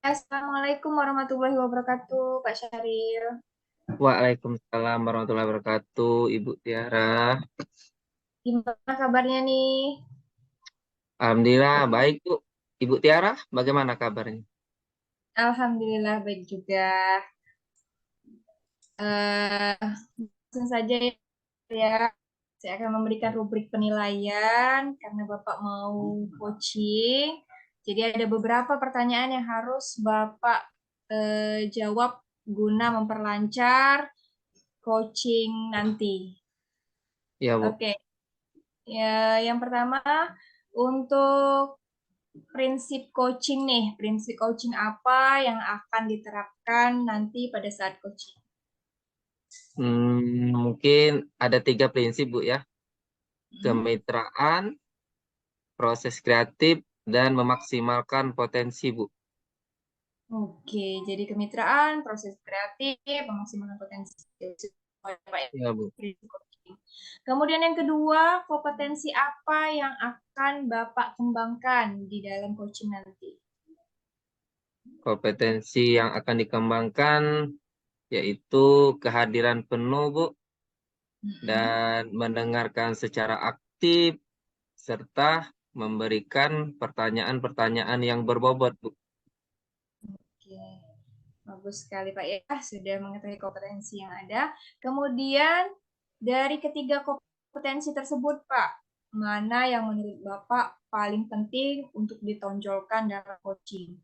Assalamualaikum warahmatullahi wabarakatuh, Pak Syahril. Waalaikumsalam warahmatullahi wabarakatuh, Ibu Tiara. Gimana kabarnya nih? Alhamdulillah baik, Bu. Ibu Tiara, bagaimana kabarnya? Alhamdulillah baik juga. Eh, Langsung saja ya, saya akan memberikan rubrik penilaian karena Bapak mau coaching. Jadi ada beberapa pertanyaan yang harus Bapak jawab guna memperlancar coaching nanti. Ya, Bu. Oke. Ya, yang pertama untuk prinsip coaching nih, prinsip coaching apa yang akan diterapkan nanti pada saat coaching? Mungkin ada 3 prinsip, Bu ya. Kemitraan, proses kreatif, dan memaksimalkan potensi, Bu. Oke, jadi kemitraan, proses kreatif, memaksimalkan potensi. Ya, Bu. Kemudian yang kedua, kompetensi apa yang akan Bapak kembangkan di dalam coaching nanti? Kompetensi yang akan dikembangkan yaitu kehadiran penuh, Bu, dan mendengarkan secara aktif, serta memberikan pertanyaan-pertanyaan yang berbobot, Bu. Oke, bagus sekali Pak ya, sudah mengetahui kompetensi yang ada. Kemudian dari ketiga kompetensi tersebut Pak, mana yang menurut Bapak paling penting untuk ditonjolkan dalam coaching?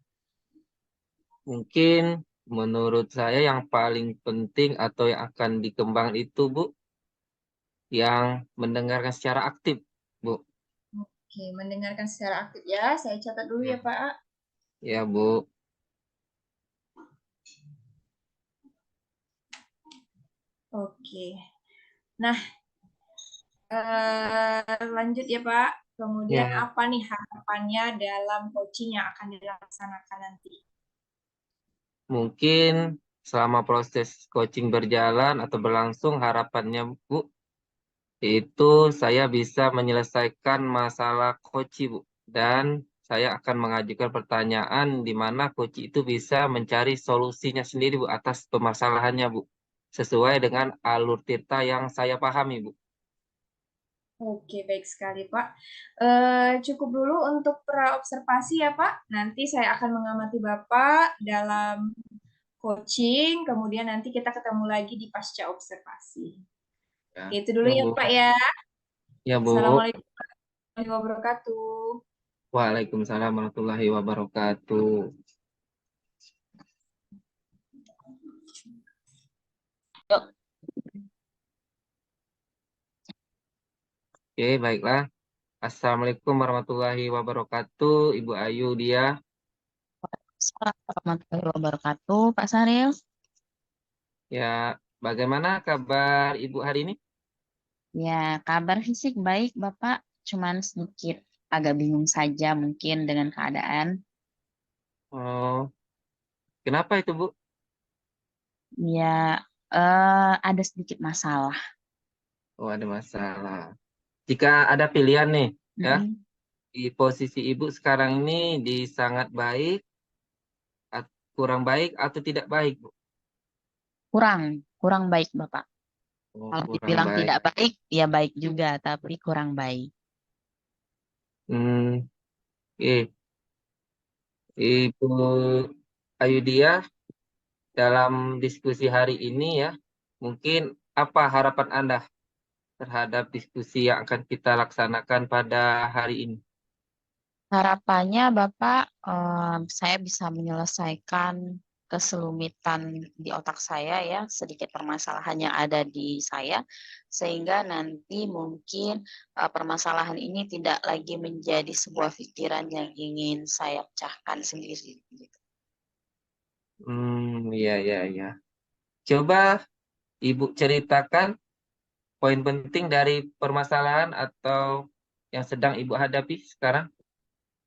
Mungkin menurut saya yang paling penting atau yang akan dikembangkan itu, Bu, yang mendengarkan secara aktif, Bu. Oke, mendengarkan secara aktif ya. Saya catat dulu ya Pak. Ya, Bu. Oke. Nah, lanjut ya Pak. Kemudian Ya, apa nih harapannya dalam coaching yang akan dilaksanakan nanti? mungkin selama proses coaching berjalan atau berlangsung, harapannya, Bu, itu saya bisa menyelesaikan masalah coach, Bu. Dan saya akan mengajukan pertanyaan di mana coach itu bisa mencari solusinya sendiri, Bu, atas permasalahannya, Bu. Sesuai dengan alur cerita yang saya pahami, Bu. Oke, baik sekali Pak. Cukup dulu untuk pra-observasi ya Pak. Nanti saya akan mengamati Bapak dalam coaching, kemudian nanti kita ketemu lagi di pasca observasi. Ya, Oke, itu dulu ya, ya Bu. Pak ya. Ya, Bu. Assalamualaikum warahmatullahi wabarakatuh. Waalaikumsalam warahmatullahi wabarakatuh. Yuk. Oke, baiklah. Assalamualaikum warahmatullahi wabarakatuh, Ibu Ayu dia. Assalamualaikum warahmatullahi wabarakatuh, Pak Saril. Ya, bagaimana kabar Ibu hari ini? Ya, kabar fisik baik, Bapak. Cuman sedikit agak bingung saja mungkin dengan keadaan. Oh, kenapa itu, Bu? Ya, ada sedikit masalah. Oh, ada masalah. Jika ada pilihan nih, ya, Mm-mm. di posisi Ibu sekarang ini di sangat baik, kurang baik, atau tidak baik, Bu? Kurang baik, Bapak. Oh, Kalau kurang dibilang baik. tidak baik, ya baik juga, tapi kurang baik. Hmm, oke. Ibu Ayu dia, dalam diskusi hari ini ya, mungkin apa harapan Anda terhadap diskusi yang akan kita laksanakan pada hari ini? Harapannya Bapak, saya bisa menyelesaikan keselumitan di otak saya ya, sedikit permasalahan yang ada di saya, sehingga nanti mungkin permasalahan ini tidak lagi menjadi sebuah pikiran yang ingin saya pecahkan sendiri. Gitu. Iya, iya, iya. Coba Ibu ceritakan poin penting dari permasalahan atau yang sedang Ibu hadapi sekarang.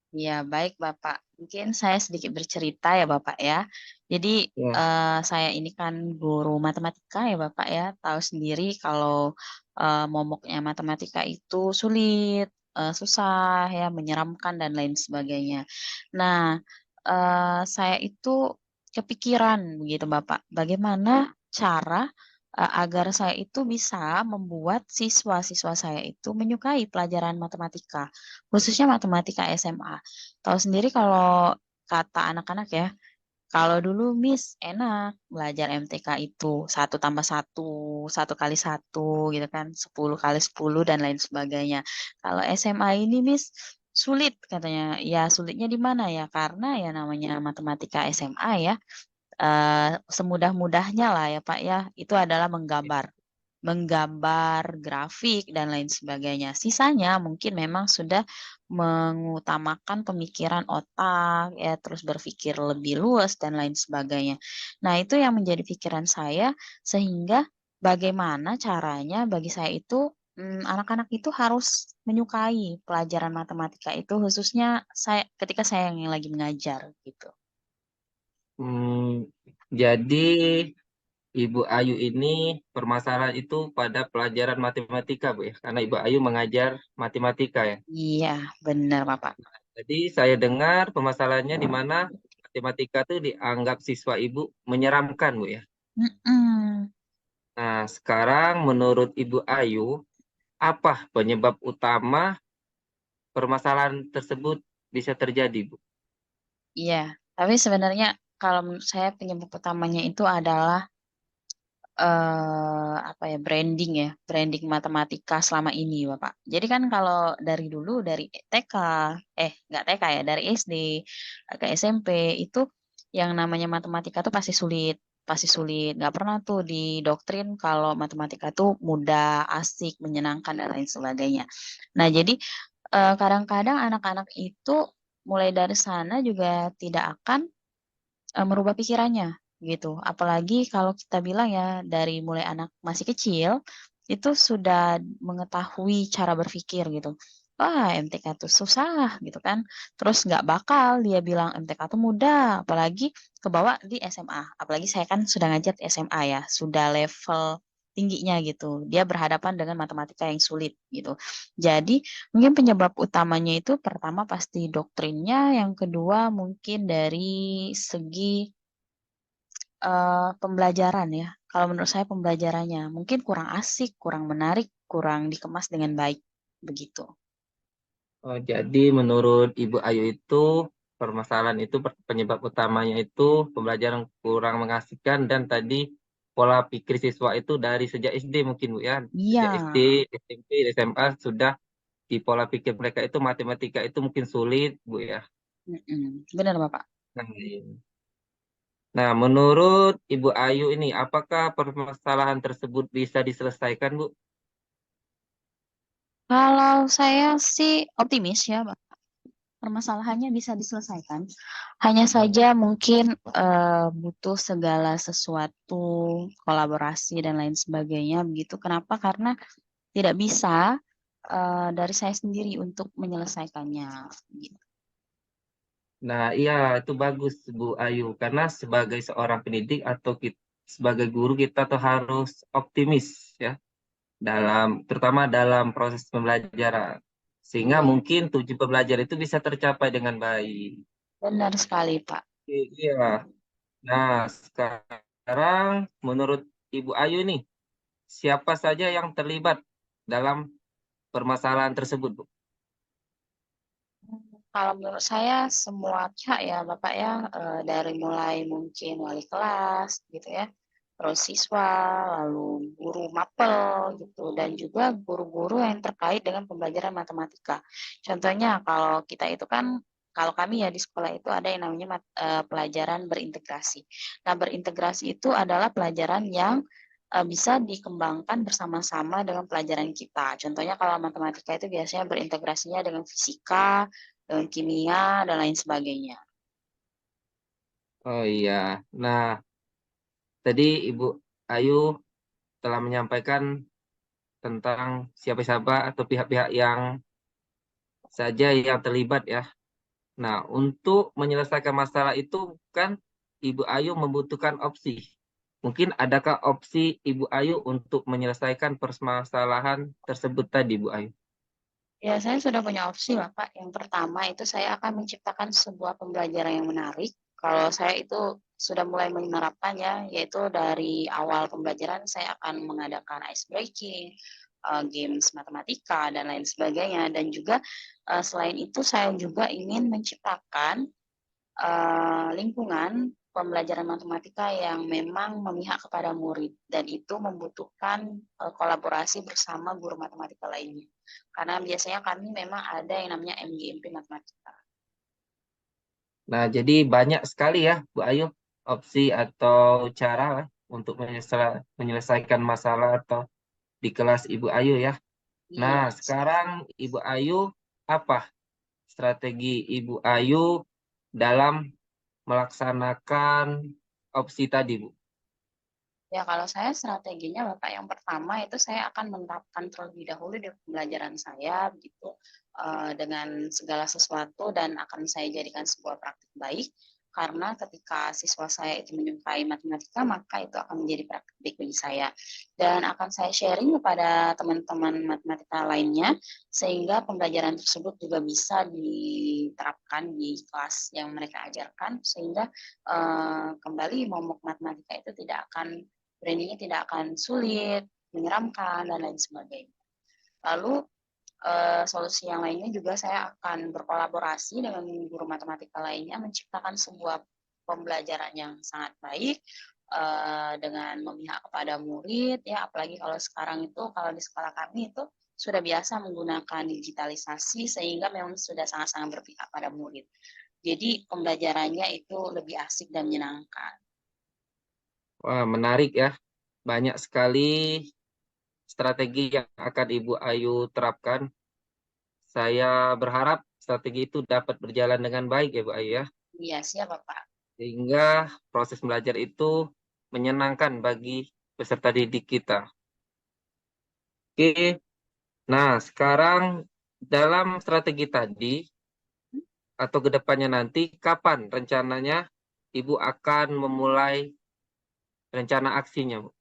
Ya, baik Bapak. Mungkin saya sedikit bercerita ya Bapak ya. Jadi Ya. saya ini kan guru matematika ya Bapak ya. Tahu sendiri kalau momoknya matematika itu sulit, susah ya, menyeramkan dan lain sebagainya. Nah, saya itu kepikiran begitu Bapak, bagaimana cara agar saya itu bisa membuat siswa-siswa saya itu menyukai pelajaran matematika, khususnya matematika SMA. Tahu sendiri kalau kata anak-anak ya, kalau dulu Miss enak belajar MTK itu 1 tambah 1, 1 kali 1 gitu kan, 10 kali 10 dan lain sebagainya. Kalau SMA ini Miss sulit katanya. Ya sulitnya di mana ya? Karena ya namanya matematika SMA ya, semudah-mudahnya lah ya Pak ya, itu adalah menggambar grafik dan lain sebagainya. Sisanya mungkin memang sudah mengutamakan pemikiran otak ya, terus berpikir lebih luas dan lain sebagainya. Nah, itu yang menjadi pikiran saya sehingga bagaimana caranya bagi saya itu anak-anak itu harus menyukai pelajaran matematika itu khususnya saya ketika saya yang lagi mengajar gitu. Jadi Ibu Ayu ini permasalahan itu pada pelajaran matematika, Bu ya, karena Ibu Ayu mengajar matematika ya. Iya, benar Bapak. Jadi saya dengar permasalahannya di mana matematika itu dianggap siswa Ibu menyeramkan, Bu ya. Mm-mm. Nah, sekarang menurut Ibu Ayu, apa penyebab utama permasalahan tersebut bisa terjadi, Bu? Iya, tapi sebenarnya kalau menurut saya penyebab utamanya itu adalah apa ya, branding matematika selama ini, Bapak. Jadi kan kalau dari dulu dari TK, nggak TK ya, dari SD ke SMP itu yang namanya matematika tuh pasti sulit. Nggak pernah tuh didoktrin kalau matematika tuh mudah, asik, menyenangkan dan lain sebagainya. Nah, jadi kadang-kadang anak-anak itu mulai dari sana juga tidak akan merubah pikirannya gitu. Apalagi kalau kita bilang ya dari mulai anak masih kecil itu sudah mengetahui cara berpikir gitu. Wah, MTK tuh susah gitu kan. Terus nggak bakal dia bilang MTK tuh mudah, apalagi kebawa di SMA. Apalagi saya kan sudah ngajar di SMA ya, sudah level tingginya gitu. Dia berhadapan dengan matematika yang sulit gitu. Jadi mungkin penyebab utamanya itu pertama pasti doktrinnya, yang kedua mungkin dari segi pembelajaran ya. Kalau menurut saya pembelajarannya mungkin kurang asik, kurang menarik, kurang dikemas dengan baik, begitu. Oh, jadi menurut Ibu Ayu itu permasalahan itu penyebab utamanya itu pembelajaran kurang mengasihkan dan tadi pola pikir siswa itu dari sejak SD mungkin Bu ya. Iya, Sejak SD, SMP, SMA sudah di pola pikir mereka itu matematika itu mungkin sulit Bu ya. benar Bapak. Nah, iya. Nah, menurut Ibu Ayu ini apakah permasalahan tersebut bisa diselesaikan Bu? Kalau saya sih optimis ya, Pak. Permasalahannya bisa diselesaikan. Hanya saja mungkin butuh segala sesuatu, kolaborasi dan lain sebagainya begitu. Kenapa? Karena tidak bisa dari saya sendiri untuk menyelesaikannya. Gitu. Nah, iya itu bagus Bu Ayu karena sebagai seorang pendidik atau sebagai guru kita tuh harus optimis ya terutama dalam proses pembelajaran sehingga Iya, mungkin tujuan pembelajaran itu bisa tercapai dengan baik. benar sekali, Pak. Iya. Nah, sekarang menurut Ibu Ayu nih, siapa saja yang terlibat dalam permasalahan tersebut, Bu? Kalau menurut saya semua pihak ya Bapak ya, dari mulai mungkin wali kelas gitu ya, terus siswa, lalu guru mapel gitu, dan juga guru-guru yang terkait dengan pembelajaran matematika. Contohnya kalau kita itu kan, kalau kami ya di sekolah itu ada yang namanya pelajaran berintegrasi. Nah, berintegrasi itu adalah pelajaran yang bisa dikembangkan bersama-sama dengan pelajaran kita. Contohnya kalau matematika itu biasanya berintegrasinya dengan fisika, dengan kimia, dan lain sebagainya. Oh iya. Nah, tadi Ibu Ayu telah menyampaikan tentang siapa-siapa atau pihak-pihak yang saja yang terlibat ya. Nah, untuk menyelesaikan masalah itu kan Ibu Ayu membutuhkan opsi. Mungkin adakah opsi Ibu Ayu untuk menyelesaikan permasalahan tersebut tadi, Bu Ayu? Ya, saya sudah punya opsi, Bapak. Yang pertama itu saya akan menciptakan sebuah pembelajaran yang menarik. Kalau saya itu sudah mulai menerapkannya, yaitu dari awal pembelajaran saya akan mengadakan ice breaking, games matematika dan lain sebagainya. Dan juga selain itu saya juga ingin menciptakan lingkungan pembelajaran matematika yang memang memihak kepada murid dan itu membutuhkan kolaborasi bersama guru matematika lainnya. Karena biasanya kami memang ada yang namanya MGMP matematika. Nah, jadi banyak sekali ya, Bu Ayu, opsi atau cara lah untuk menyelesaikan masalah atau di kelas Ibu Ayu ya. Iya, Nah, sekarang Ibu Ayu, apa strategi Ibu Ayu dalam melaksanakan opsi tadi, Bu? ya kalau saya strateginya Bapak yang pertama itu saya akan menerapkan terlebih dahulu di pembelajaran saya begitu dengan segala sesuatu dan akan saya jadikan sebuah praktik baik karena ketika siswa saya itu menyukai matematika maka itu akan menjadi praktik baik bagi saya dan akan saya sharing kepada teman-teman matematika lainnya sehingga pembelajaran tersebut juga bisa diterapkan di kelas yang mereka ajarkan sehingga kembali momok matematika itu tidak akan brandingnya tidak akan sulit, menyeramkan, dan lain sebagainya. Lalu solusi yang lainnya juga saya akan berkolaborasi dengan guru matematika lainnya menciptakan sebuah pembelajaran yang sangat baik dengan memihak kepada murid ya apalagi kalau sekarang itu kalau di sekolah kami itu sudah biasa menggunakan digitalisasi sehingga memang sudah sangat-sangat berpihak pada murid. Jadi pembelajarannya itu lebih asik dan menyenangkan. Wah, menarik ya. Banyak sekali strategi yang akan Ibu Ayu terapkan. Saya berharap strategi itu dapat berjalan dengan baik ya, Bu Ayu ya. Iya, siap Bapak. Sehingga proses belajar itu menyenangkan bagi peserta didik kita. Oke, nah sekarang dalam strategi tadi atau kedepannya nanti, kapan rencananya Ibu akan memulai rencana aksinya, Bu?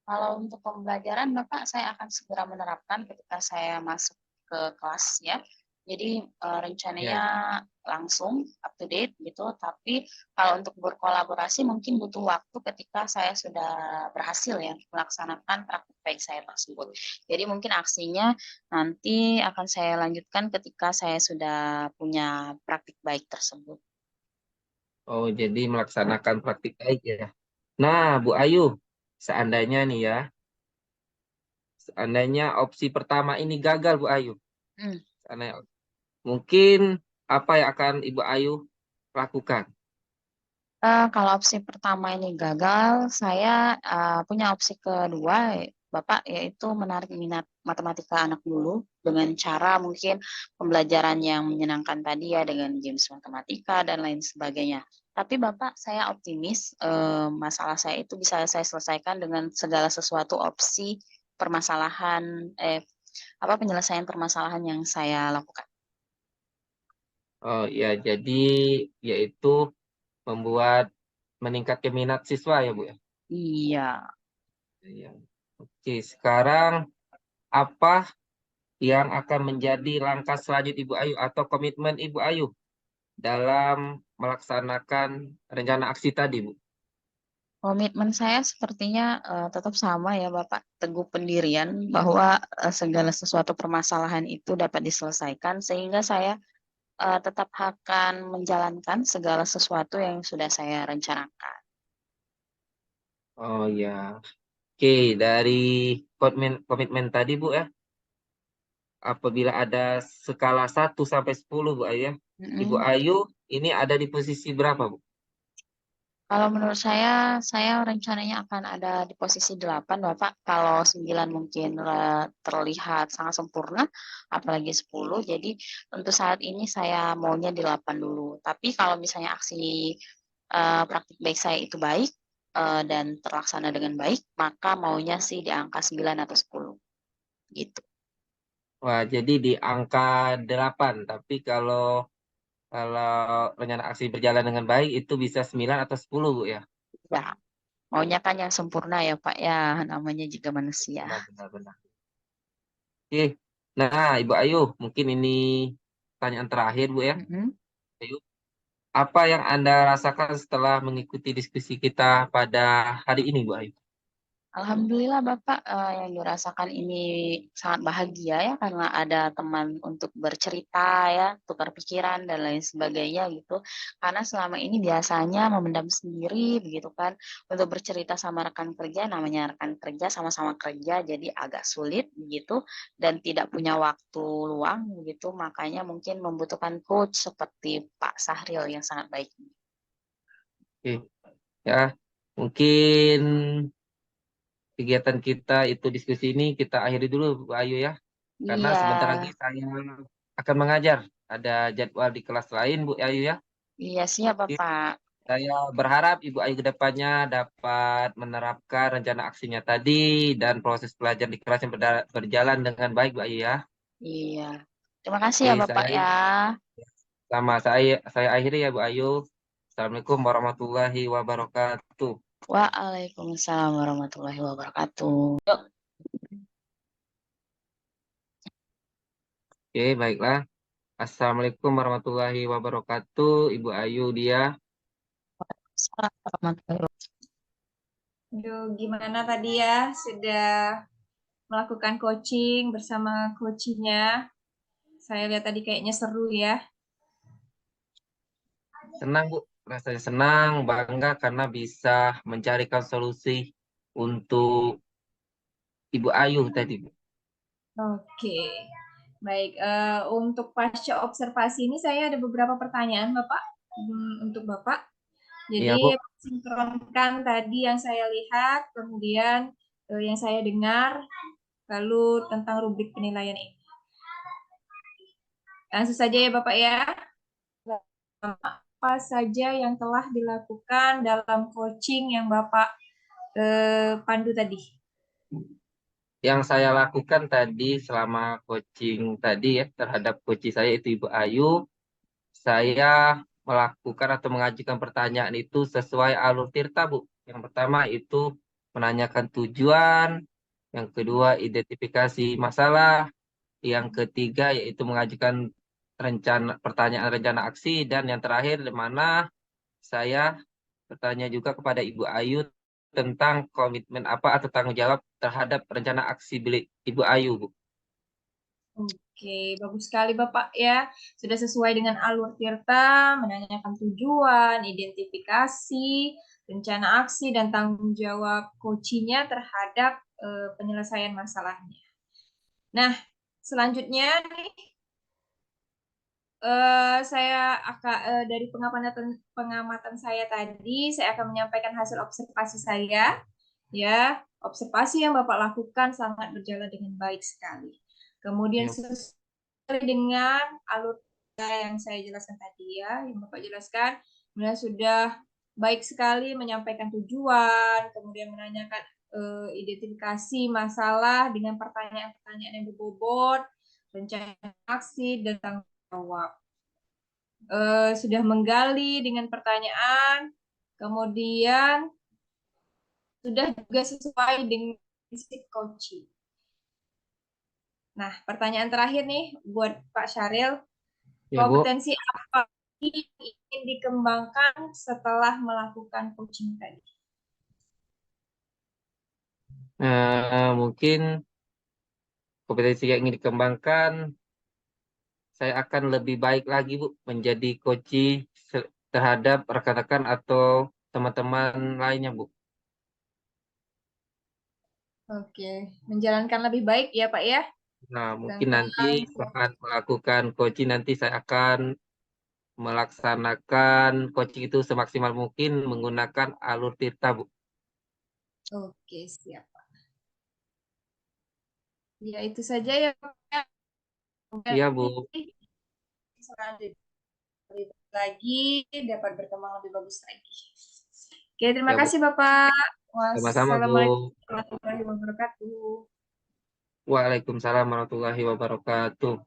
Kalau untuk pembelajaran, Bapak, saya akan segera menerapkan ketika saya masuk ke kelas ya. Jadi rencananya Ya. langsung up to date gitu, tapi kalau untuk berkolaborasi mungkin butuh waktu ketika saya sudah berhasil ya melaksanakan praktik baik saya tersebut. Jadi mungkin aksinya nanti akan saya lanjutkan ketika saya sudah punya praktik baik tersebut. Oh, jadi melaksanakan praktik baik ya. Nah, Bu Ayu, seandainya nih ya, seandainya opsi pertama ini gagal, Bu Ayu, Hmm. seandainya, mungkin apa yang akan Ibu Ayu lakukan? Kalau opsi pertama ini gagal, saya punya opsi kedua, Bapak, yaitu menarik minat matematika anak dulu dengan cara mungkin pembelajaran yang menyenangkan tadi ya dengan games matematika dan lain sebagainya. Tapi Bapak, saya optimis masalah saya itu bisa saya selesaikan dengan segala sesuatu opsi permasalahan penyelesaian permasalahan yang saya lakukan. Oh ya, jadi yaitu membuat meningkatkan minat siswa ya, Bu ya. Iya. Iya. Oke, sekarang apa yang akan menjadi langkah selanjut Ibu Ayu atau komitmen Ibu Ayu dalam melaksanakan rencana aksi tadi, Bu? Komitmen saya sepertinya tetap sama ya Bapak, teguh pendirian bahwa segala sesuatu permasalahan itu dapat diselesaikan sehingga saya tetap akan menjalankan segala sesuatu yang sudah saya rencanakan. Oh ya, oke, dari komitmen tadi, Bu ya, apabila ada skala 1 sampai 10, Bu Ayu ya, Ibu Mm-mm. Ayu ini ada di posisi berapa, Bu? Kalau menurut saya rencananya akan ada di posisi 8 Bapak. Kalau 9 mungkin terlihat sangat sempurna, apalagi 10. Jadi untuk saat ini saya maunya di 8 dulu. Tapi kalau misalnya aksi praktik baik saya itu baik dan terlaksana dengan baik, maka maunya sih di angka 9 atau 10 gitu. Wah, jadi di angka 8. Tapi kalau rencana aksi berjalan dengan baik itu bisa 9 atau 10, Bu ya. Ya, maunya kan yang sempurna ya Pak ya, namanya juga manusia. Benar, benar, benar. Oke. Nah, Ibu Ayu, mungkin ini pertanyaan terakhir, Bu ya. Mm-mm. Ayu, apa yang Anda rasakan setelah mengikuti diskusi kita pada hari ini, Bu Ayu? Alhamdulillah Bapak, yang dirasakan ini sangat bahagia ya karena ada teman untuk bercerita ya, tukar pikiran dan lain sebagainya gitu. Karena selama ini biasanya memendam sendiri begitu kan, untuk bercerita sama rekan kerja, namanya rekan kerja sama-sama kerja jadi agak sulit begitu dan tidak punya waktu luang begitu, makanya mungkin membutuhkan coach seperti Pak Sahril yang sangat baik. Oke, ya. Mungkin kegiatan kita itu diskusi ini kita akhiri dulu, Bu Ayu ya. Karena Iya, sebentar lagi saya akan mengajar. Ada jadwal di kelas lain, Bu Ayu ya. iya siap Oke. Bapak. Saya berharap Ibu Ayu ke depannya dapat menerapkan rencana aksinya tadi dan proses pelajaran di kelas yang berjalan dengan baik, Bu Ayu ya. Iya. Terima kasih ya Oke, Bapak ya. saya akhiri ya Bu Ayu. Assalamualaikum warahmatullahi wabarakatuh. Waalaikumsalam warahmatullahi wabarakatuh. Yuk. Oke, baiklah. Assalamualaikum warahmatullahi wabarakatuh, Ibu Ayu dia. Assalamualaikum warahmatullahi wabarakatuh. Aduh, gimana tadi ya? Sudah melakukan coaching bersama coachnya. Saya lihat tadi kayaknya seru ya. Senang Bu, rasanya senang, bangga karena bisa mencarikan solusi untuk Ibu Ayu tadi, Bu. Oke, baik. Untuk pasca observasi ini saya ada beberapa pertanyaan, Bapak, untuk Bapak. Iya Jadi, Bu. sinkronkan tadi yang saya lihat, kemudian yang saya dengar, lalu tentang rubrik penilaian ini. Langsung saja ya, Bapak ya. Apa saja yang telah dilakukan dalam coaching yang Bapak pandu tadi? Yang saya lakukan tadi selama coaching tadi ya terhadap coach saya itu Ibu Ayu, saya melakukan atau mengajukan pertanyaan itu sesuai alur tirta, Bu. Yang pertama itu menanyakan tujuan, yang kedua identifikasi masalah, yang ketiga yaitu mengajukan pertanyaan rencana aksi, dan yang terakhir di mana saya bertanya juga kepada Ibu Ayu tentang komitmen apa atau tanggung jawab terhadap rencana aksi Ibu Ayu, Bu. Oke, bagus sekali Bapak ya. Sudah sesuai dengan alur tirta, menanyakan tujuan, identifikasi, rencana aksi, dan tanggung jawab coachingnya terhadap penyelesaian masalahnya. Nah, selanjutnya nih, saya akan dari pengamatan saya tadi, saya akan menyampaikan hasil observasi saya. Ya, observasi yang Bapak lakukan sangat berjalan dengan baik sekali. Kemudian Ya, sesuai dengan alur yang saya jelaskan tadi ya, yang Bapak jelaskan, kemudian sudah baik sekali menyampaikan tujuan, kemudian menanyakan identifikasi masalah dengan pertanyaan-pertanyaan yang berbobot, rencana aksi, dan tanggung jawab. Sudah menggali dengan pertanyaan, kemudian sudah juga sesuai dengan prinsip coaching. Nah, pertanyaan terakhir nih buat Pak Syaril, ya Bu. kompetensi apa yang ingin dikembangkan setelah melakukan coaching tadi? Mungkin kompetensi yang ingin dikembangkan, saya akan lebih baik lagi Bu menjadi coaching terhadap rekan-rekan atau teman-teman lainnya Bu. Oke, menjalankan lebih baik ya Pak ya. Nah, mungkin Tentang nanti saat melakukan coaching nanti saya akan melaksanakan coaching itu semaksimal mungkin menggunakan alur tirta Bu. Oke, siap. Ya, itu saja ya Pak. Iya Bu. Selanjutnya lagi dapat berkembang lebih bagus lagi. Oke, terima Ya Bu. kasih Bapak. Sama-sama Bu. Wassalamualaikum warahmatullahi wabarakatuh. Waalaikumsalam warahmatullahi wabarakatuh.